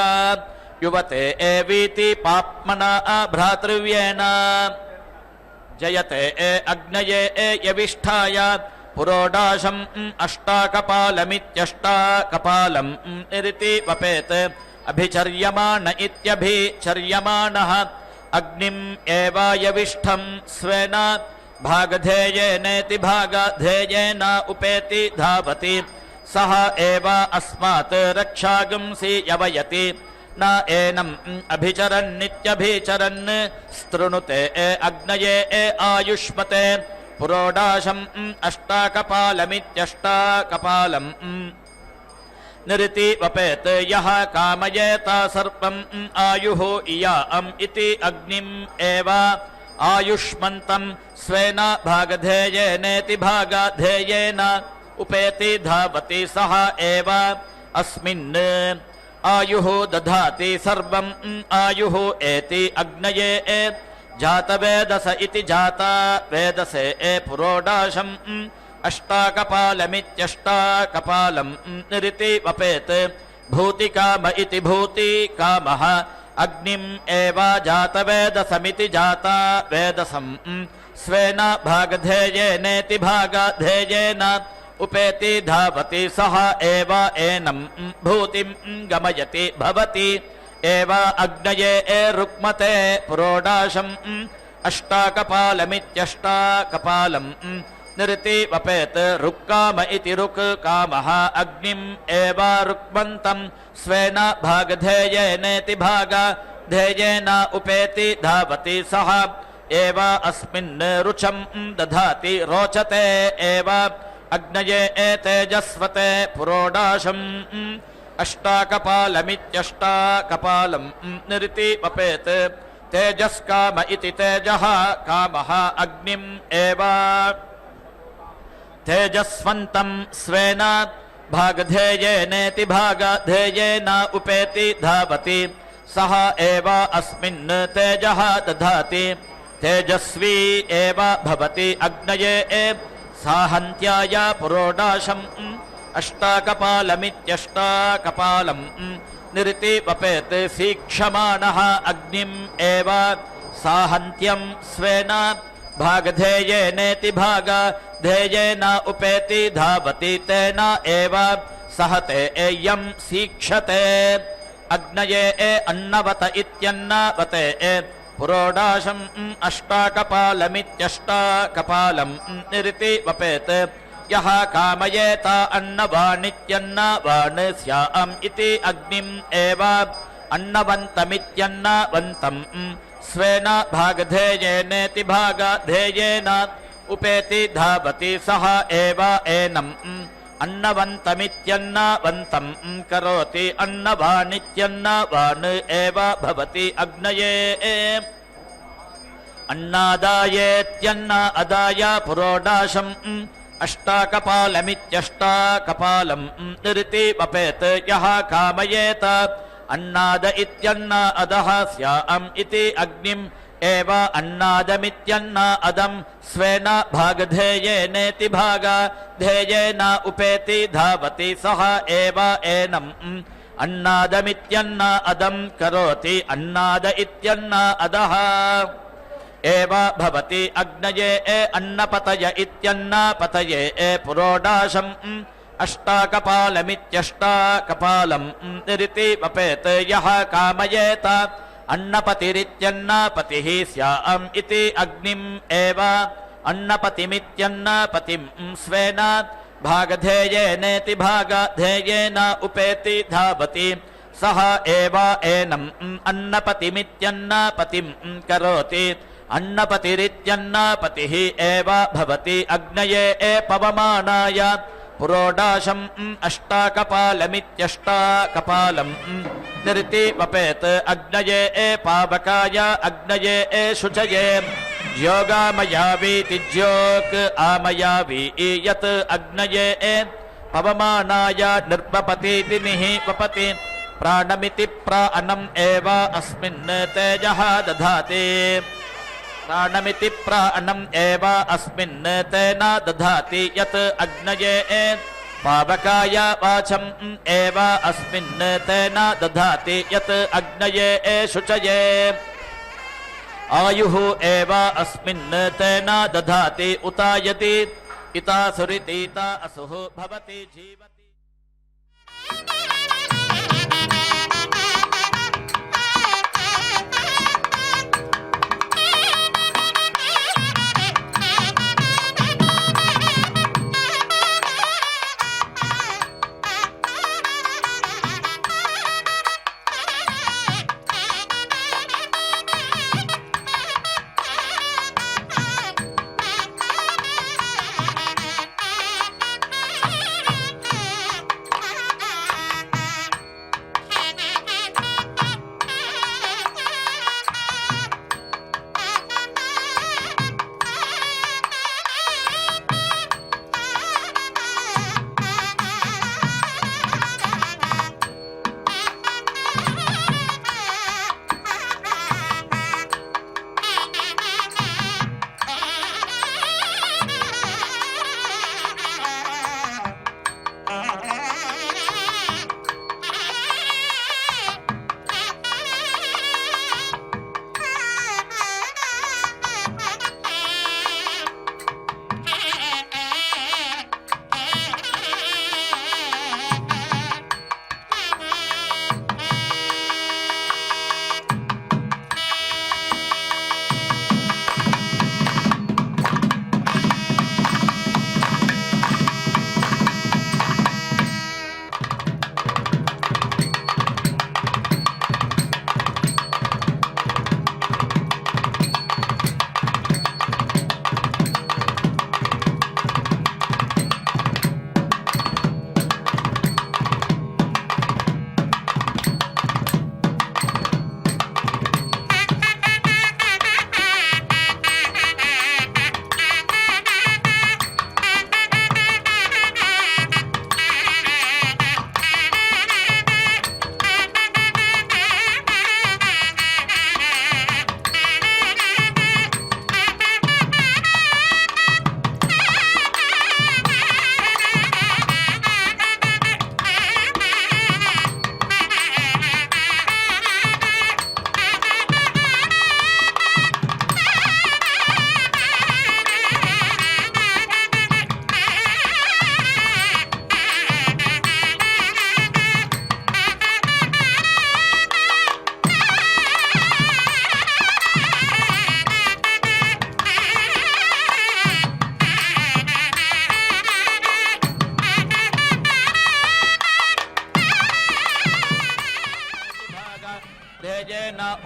S4: युवते एवीति पाप्मना भ्रातृव्येन जयते अग्नये यविष्ठाय पुरोडाशम् अष्टाकपालमित्यष्टाकपालं निरिति वपेत् अभिचर्यमाण इत्यभिचर्यमाणः अग्निम् एव यविष्ठं स्वेन भागधेयेनेति भागधेयेन उपेति धावति सः एव अस्मात् रक्षागुंसि यवयति न एनम् अभिचरन्नित्यभिचरन् स्तृणुते अग्नये आयुष्मते पुरोडाशम् अष्टाकपालमित्यष्टाकपालं निरिति वपेत् यः कामयेत सर्वम् आयुः इयाम् इति अग्निम् एव आयुष्मन्तं स्वेन भागधेयेनेति भागधेयेन उपेति धावति सः एव अस्मिन् आयुः दधाति सर्वम् आयुः एति अग्नये जातवेदस इति जाता वेदसे पुरोडाशम् अष्टाकपालमित्यष्टाकपालं निरिति वपेत् भूतिकाम इति भूतिकामः अग्निम् एव जातवेदसमिति जाता वेदसं स्वेन भागधेयेनेति भागधेयेन उपेति धावति सः एव एनं भूतिं गमयति भवति एव अग्नये रुक्मते पुरोडाशम् अष्टाकपालमित्यष्टाकपालं निरिति वपेत् रुक्काम इति रुक्कामः अग्निम् एव रुक्मन्तं स्वेन भागधेयेनेति भागधेयेन उपेति धावति सः एव अस्मिन् रुचं दधाति रोचते एव अग्नये तेजस्वते पुरोडाशम् अष्टाकपालमित्यष्टाकपालं निरिति वपेत् तेजस्काम इति तेजः कामः अग्निम् एव तेजस्वन्तं स्वेन भागधेयेनेति भागधेयेन उपेति धावति सः एव अस्मिन् तेजः दधाति तेजस्वी एव भवति अग्नये साहन्त्याय पुरोडाशम् अष्टाकपालमित्यष्टाकपालं निरिति वपेत् सीक्षमाणः अग्निम् एव साहन्त्यं स्वेन भागधेयेनेति भागधेयेन उपेति धावति तेन एव सहते एयं सीक्षते अग्नये अन्नवत इत्यन्नवते पुरोडाशम् अष्टाकपालमित्यष्टाकपालं निरिति वपेत् यः कामयेत अन्नवानित्यन्नवान् स्याम् इति अग्निम् एव अन्नवन्तमित्यन्नवन्तं स्वेन भागधेयेनेति भागधेयेन उपेति धावति सः एव एनम् अन्नवन्तमित्यन्नवन्तं करोति अन्नवानित्यन्नवान् एव भवति अग्नये अन्नादायेत्यन्न अदाय पुरोडाशम् अष्टाकपालमित्यष्टाकपालं निरिति वपेत् यः कामयेत अन्नाद इत्यन्न अदः स्याम् इति अग्निम् एव अन्नादमित्यन्न अदं स्वेन भागधेयेनेति भागधेयेन उपेति धावति सः एव एनम् अन्नादमित्यन्न अदं करोति अन्नाद इत्यन्न अदः एव भवति अग्नये अन्नपतय इत्यन्नपतये पुरोडाशम् अष्टाकपालमित्यष्टाकपालं निरिति वपेत् यः कामयेत अन्नपतिरित्यन्नपतिः स्याम् इति अग्निम् एव अन्नपतिमित्यन्नपतिं स्वेन भागधेयेनेति भागधेयेन उपेति धावति सः एव एनम् अन्नपतिमित्यन्नपतिं करोति अन्नपतिरित्यन्नपतिः एव भवति अग्नये पवमानाय पुरोडाशम् अष्टाकपालमित्यष्टाकपालं निरिति वपेत् अग्नये पावकाय अग्नये शुचये ज्योगामयावीति ज्योक् आमयावी यत् अग्नये पवमानाय निर्वपतीति निः वपति प्राणमिति प्राणम् एव अस्मिन् तेजः दधाति प्राणमिति प्राणम् एव अस्मिन् तेन दधाति यत् अग्नये पावकाय वाचम् एव अस्मिन् तेन दधाति यत् अग्नये शुचये आयुः एव अस्मिन् तेन दधाति उतायति इतासुरितीता असुः भवति जीवति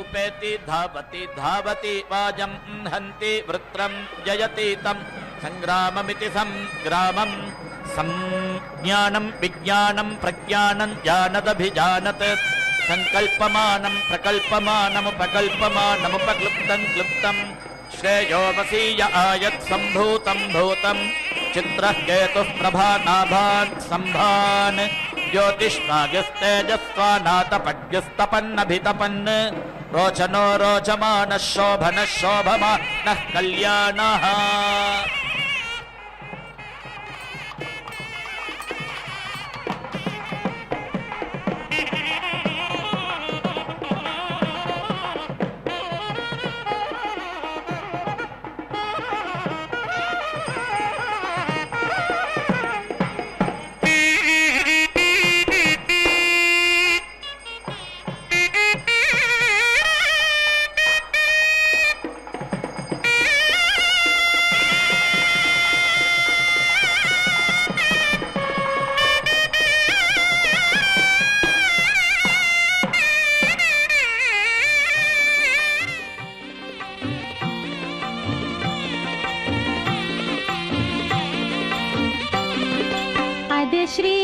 S4: उपेति धावति धावति वाजं हन्ति वृत्रं जयति तं संग्राममिति संग्रामं संज्ञानं विज्ञानं प्रज्ञानं जानदभिजानत् संकल्पमानं प्रकल्पमानमुपकल्पमानमुपक्लुप्तं क्लुप्तं श्रेयो वसीय आयत् सम्भूतं भूतं चित्रः केतुः प्रभानाभान् सम्भान् ज्योतिष्मागस्तेजस्वानातपद्यस्तपन्नभितपन् रोचनो रोचमानः शोभनः शोभमानः कल्याणः
S5: శ్రీ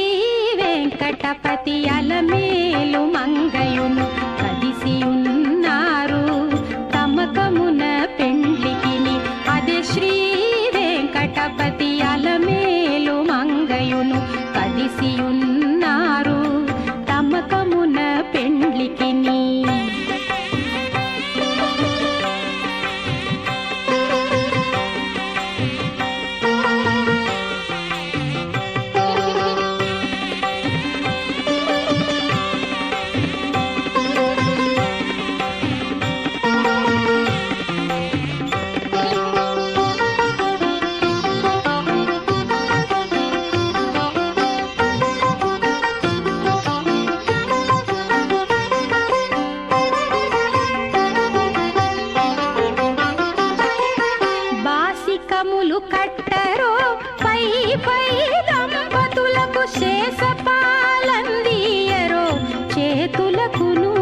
S5: వెంకటపతి అలమేలు మంగయును కదిసియున్నారు తమకమున పెండ్లికిని. అదే శ్రీ వెంకటపతి అలమేలు మంగయును కదిసియున్నారు తమకమున పెండ్లికిని. బాసికములు కట్టరో పై పై దంపతులకు శేషపాలందియరో చేతులకును.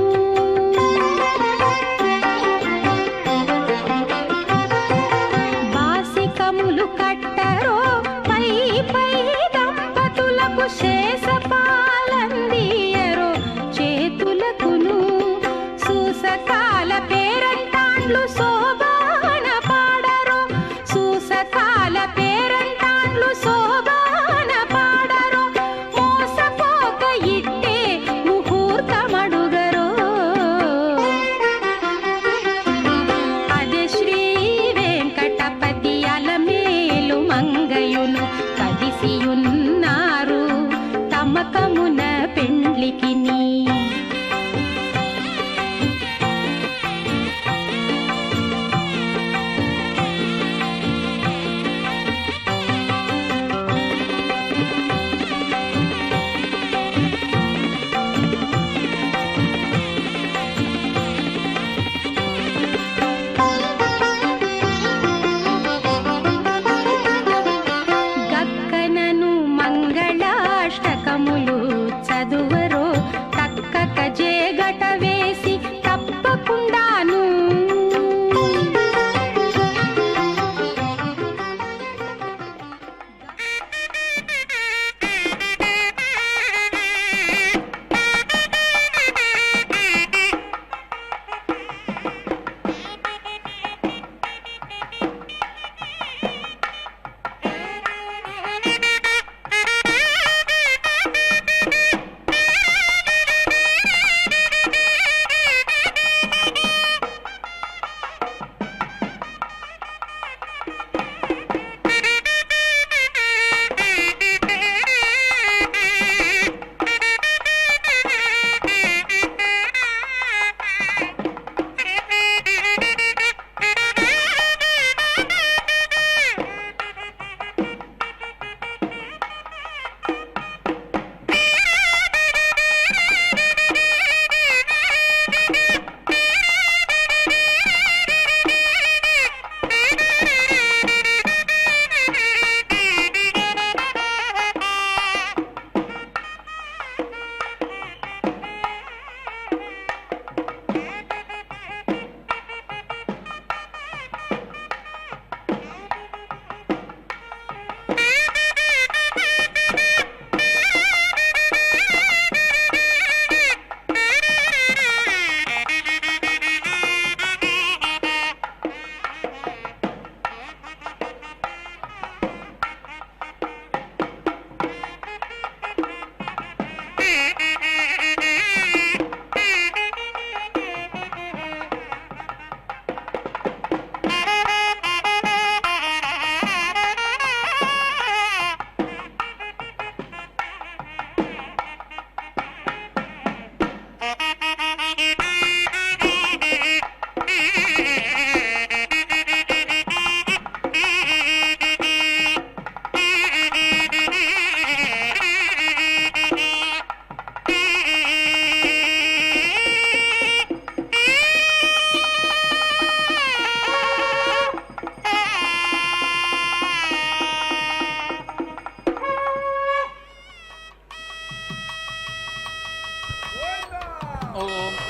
S5: బాసికములు కట్టరో పై పై దంపతులకు శేషపాలందియరో చేతులకును. సూసకాల పేరంటాండ్లు శోభాన పాడరో సూసకాల పేరంటాండ్లు శోభాన పాడరో మోసపోక ఇట్టే ముహూర్తమడుగ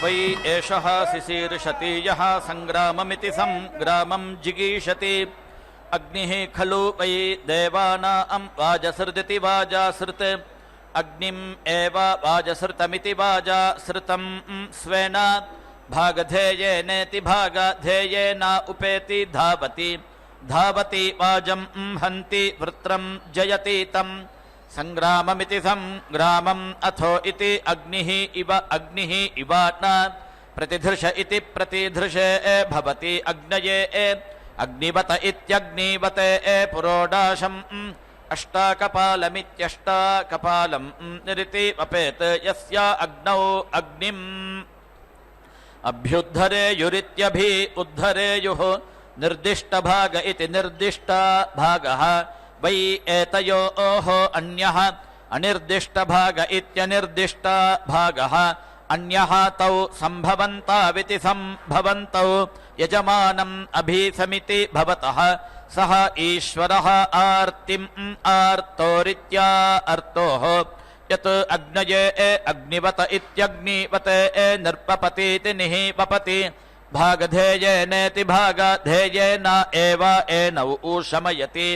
S4: वै एषः शिशीर्षति यः सङ्ग्राममिति संग्रामं जिगीषति अग्निः खलु वै देवानां वाजसृदिति वाजासृत् अग्निम् एव वाजसृतमिति वाजासृतं स्वेन भागधेयेनेति भागधेयेन उपेति धावति धावति वाजं हन्ति वृत्रं जयति तं संग्राममिति संग्रामम् अथो इति अग्निः इव न प्रतिधृष इति प्रतिधृषे भवति अग्नये अग्निवत इत्यग्निवते पुरोडाशम् अष्टाकपालमित्यष्टाकपालं निरिति वपेत् यस्य अग्नौ अग्निम् अभ्युद्धरेयुरित्यभि उद्धरेयुः निर्दिष्टभाग इति निर्दिष्टभागः वै एतयोः अन्यः अनिर्दिष्टभाग इत्यनिर्दिष्टभागः अन्यः तौ सम्भवन्ताविति सम्भवन्तौ यजमानम् अभीसमिति भवतः सः ईश्वरः आर्तिम् आर्तोरित्या अर्थोः यत् अग्नये अग्निवत इत्यग्निवते निर्पपतीति निःपपति भागधेयेनेति भागधेयेन एव एनौ ऊषमयति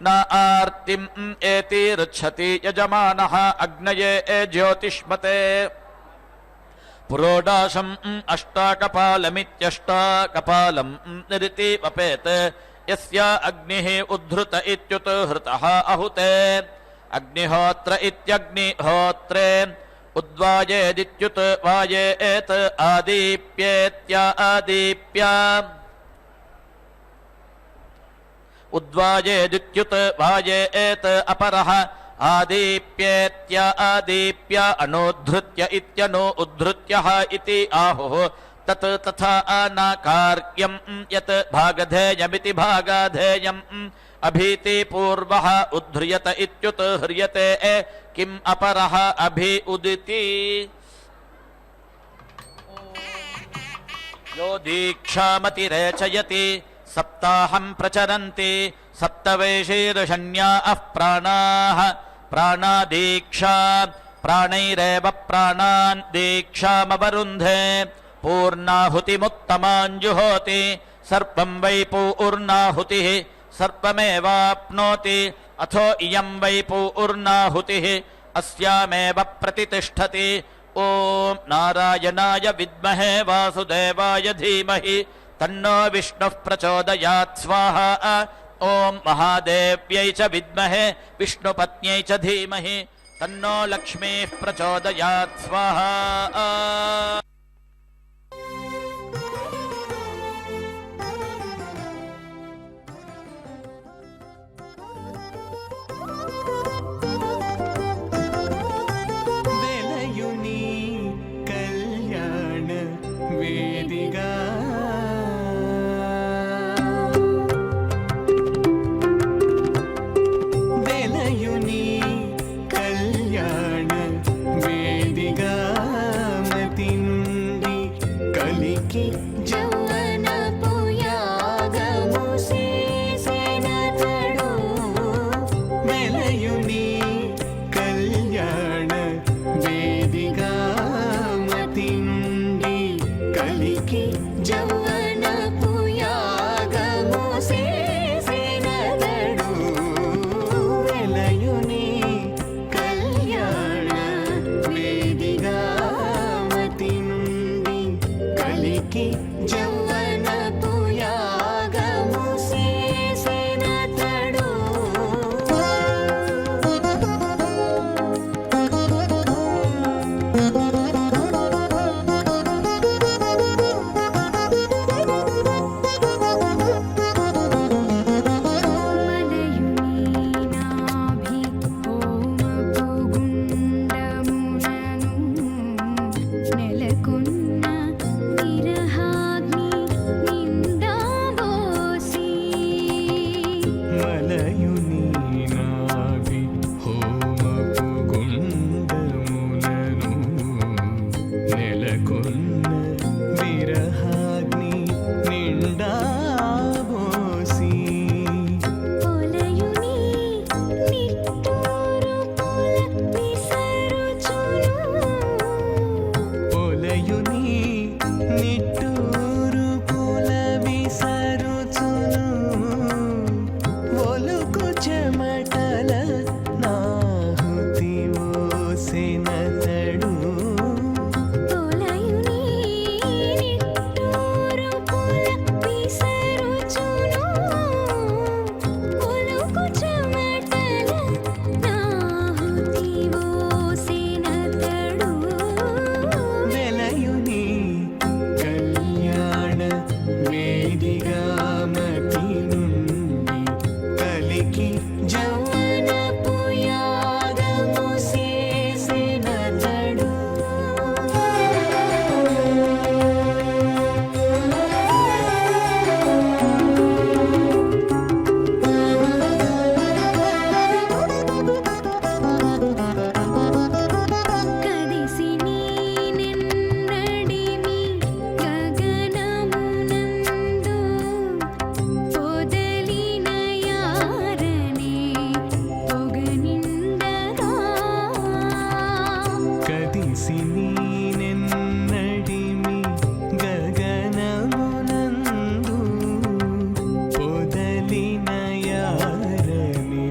S4: न आर्तिम् एति ऋच्छति यजमानः अग्नये ज्योतिष्मते पुरोडाशम् अष्टाकपालमित्यष्टाकपालं निरिति वपेत् यस्य अग्निः उद्धृत इत्युत हृतः अहुते अग्निहोत्र इत्यग्निहोत्रे उद्वायेदित्युत वायेत आदीप्येत्या आदीप्य उद्वायेदित्युत वायेत अपरः आदीप्येत्या आदीप्य अनोद्धृत्य इत्यनो उद्धृत्यः इति आहुः तत् तथा अनाकार्यम् यत् भागधेयमिति भागाधेयम् अभीति पूर्वः उद्ध्रियत इत्युत ह्रियते किम् अपरः अभि उदिति यो दीक्षामतिरेचयति सप्ताहं प्रचरन्ति सप्तवैशीर्षण्याः प्राणाः प्राणादीक्षा प्राणैरेव प्राणान् दीक्षामवरुन्धे पूर्णाहुतिमुत्तमाञ्जुहोति सर्पं वै पूर्णाहुतिः सर्पमेवाप्नोति अथो इयं वै पूर्णाहुतिः अस्यामेव प्रतितिष्ठति ॐ नारायणाय विद्महे वासुदेवाय धीमहि तन्नो विष्णुः प्रचोदयात् स्वाहा ॐ महादेव्यै च विद्महे विष्णुपत्न्यै च धीमहि तन्नो लक्ष्मीः प्रचोदयात् स्वाहा
S6: कल्याण वेदिका मतिम् చెమటల నాహుతి ఓసెనతడు
S5: తొలయుని నిట్టూర్పుల విసరుచును ఒలుకు చెమటల నాహుతి ఓసెనతడు
S6: వెలయుని కళ్యాణ వేదిగా మతి నుండి కలికి
S5: జౌవనపు యాగము చేసెనతడు కదిసి నేనెన్నడిమి గగనమునందు పొదలిన యారనే పొగనిండగా
S6: కదిసి నేనెన్నడిమి గగనమునందు పొదలిన యారని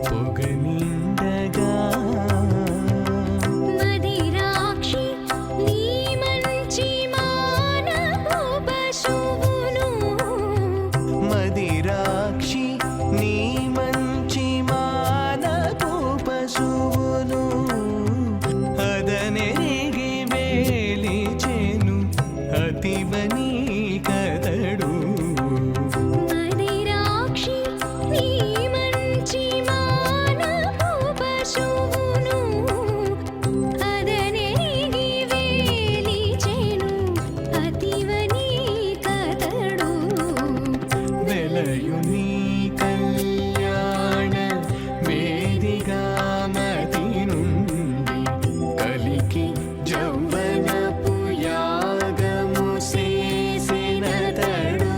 S6: పొగనిండగా
S5: మదిరాక్షి నీ మంచి మానపు పశువును
S6: మదిరాక్షి నీ మంచి మానపు పశువును అదనెరిగి వేలిచెను అతివని కదడు
S5: మదిరాక్షి నీ మంచి మానపు పశువును అదనెరిగి వేలిచెను అతివని కదడు
S6: వెలయుని కళ్యాణ వేదిగా మతి నుండి కలికి జౌవనపు యాగము చేసెనతడు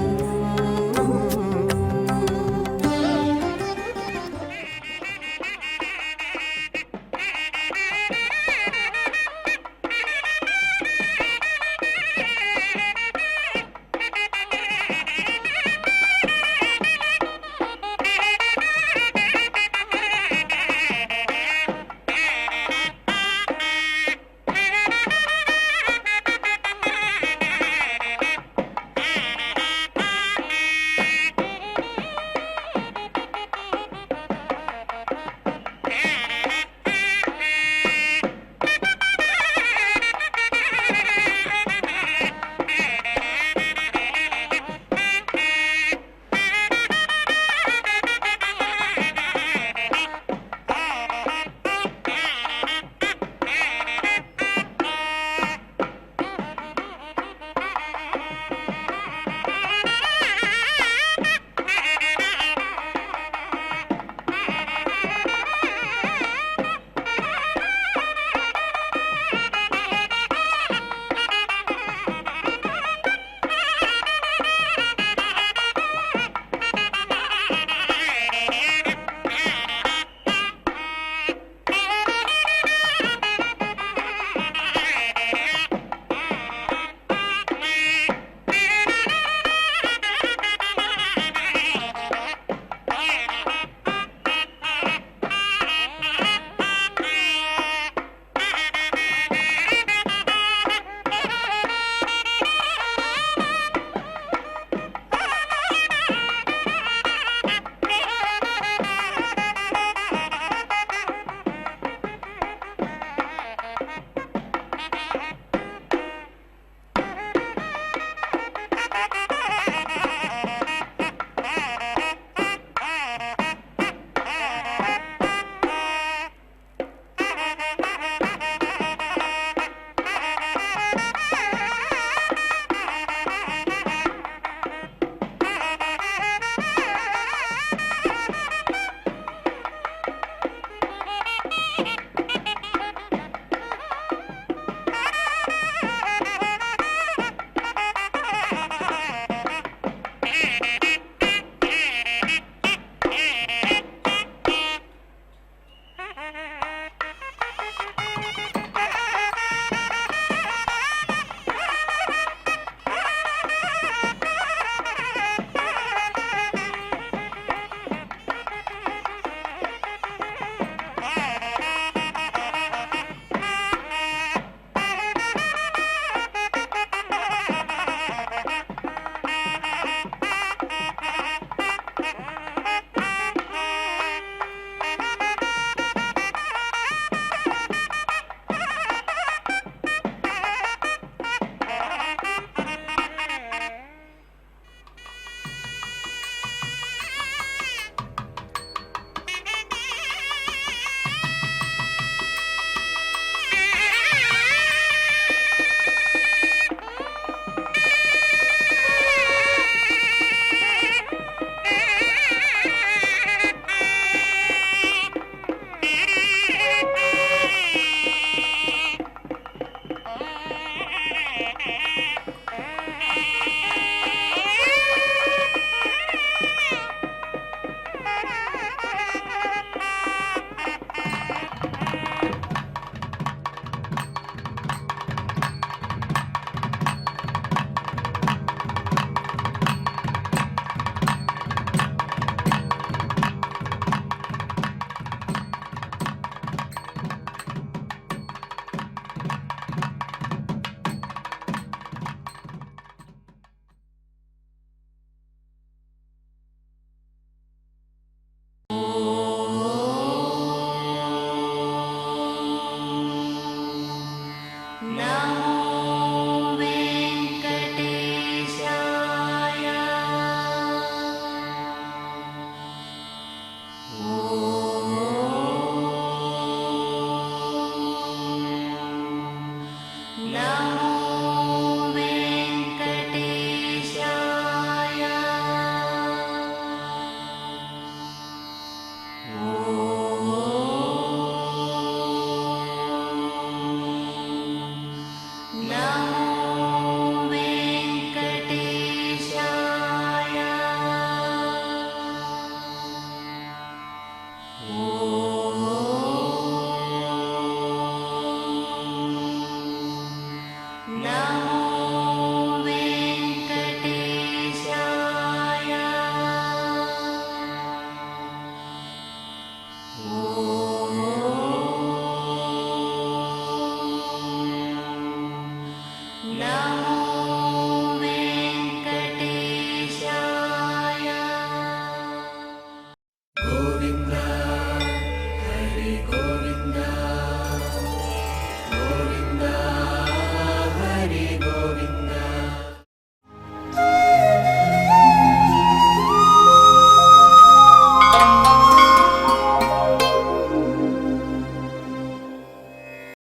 S5: ॐ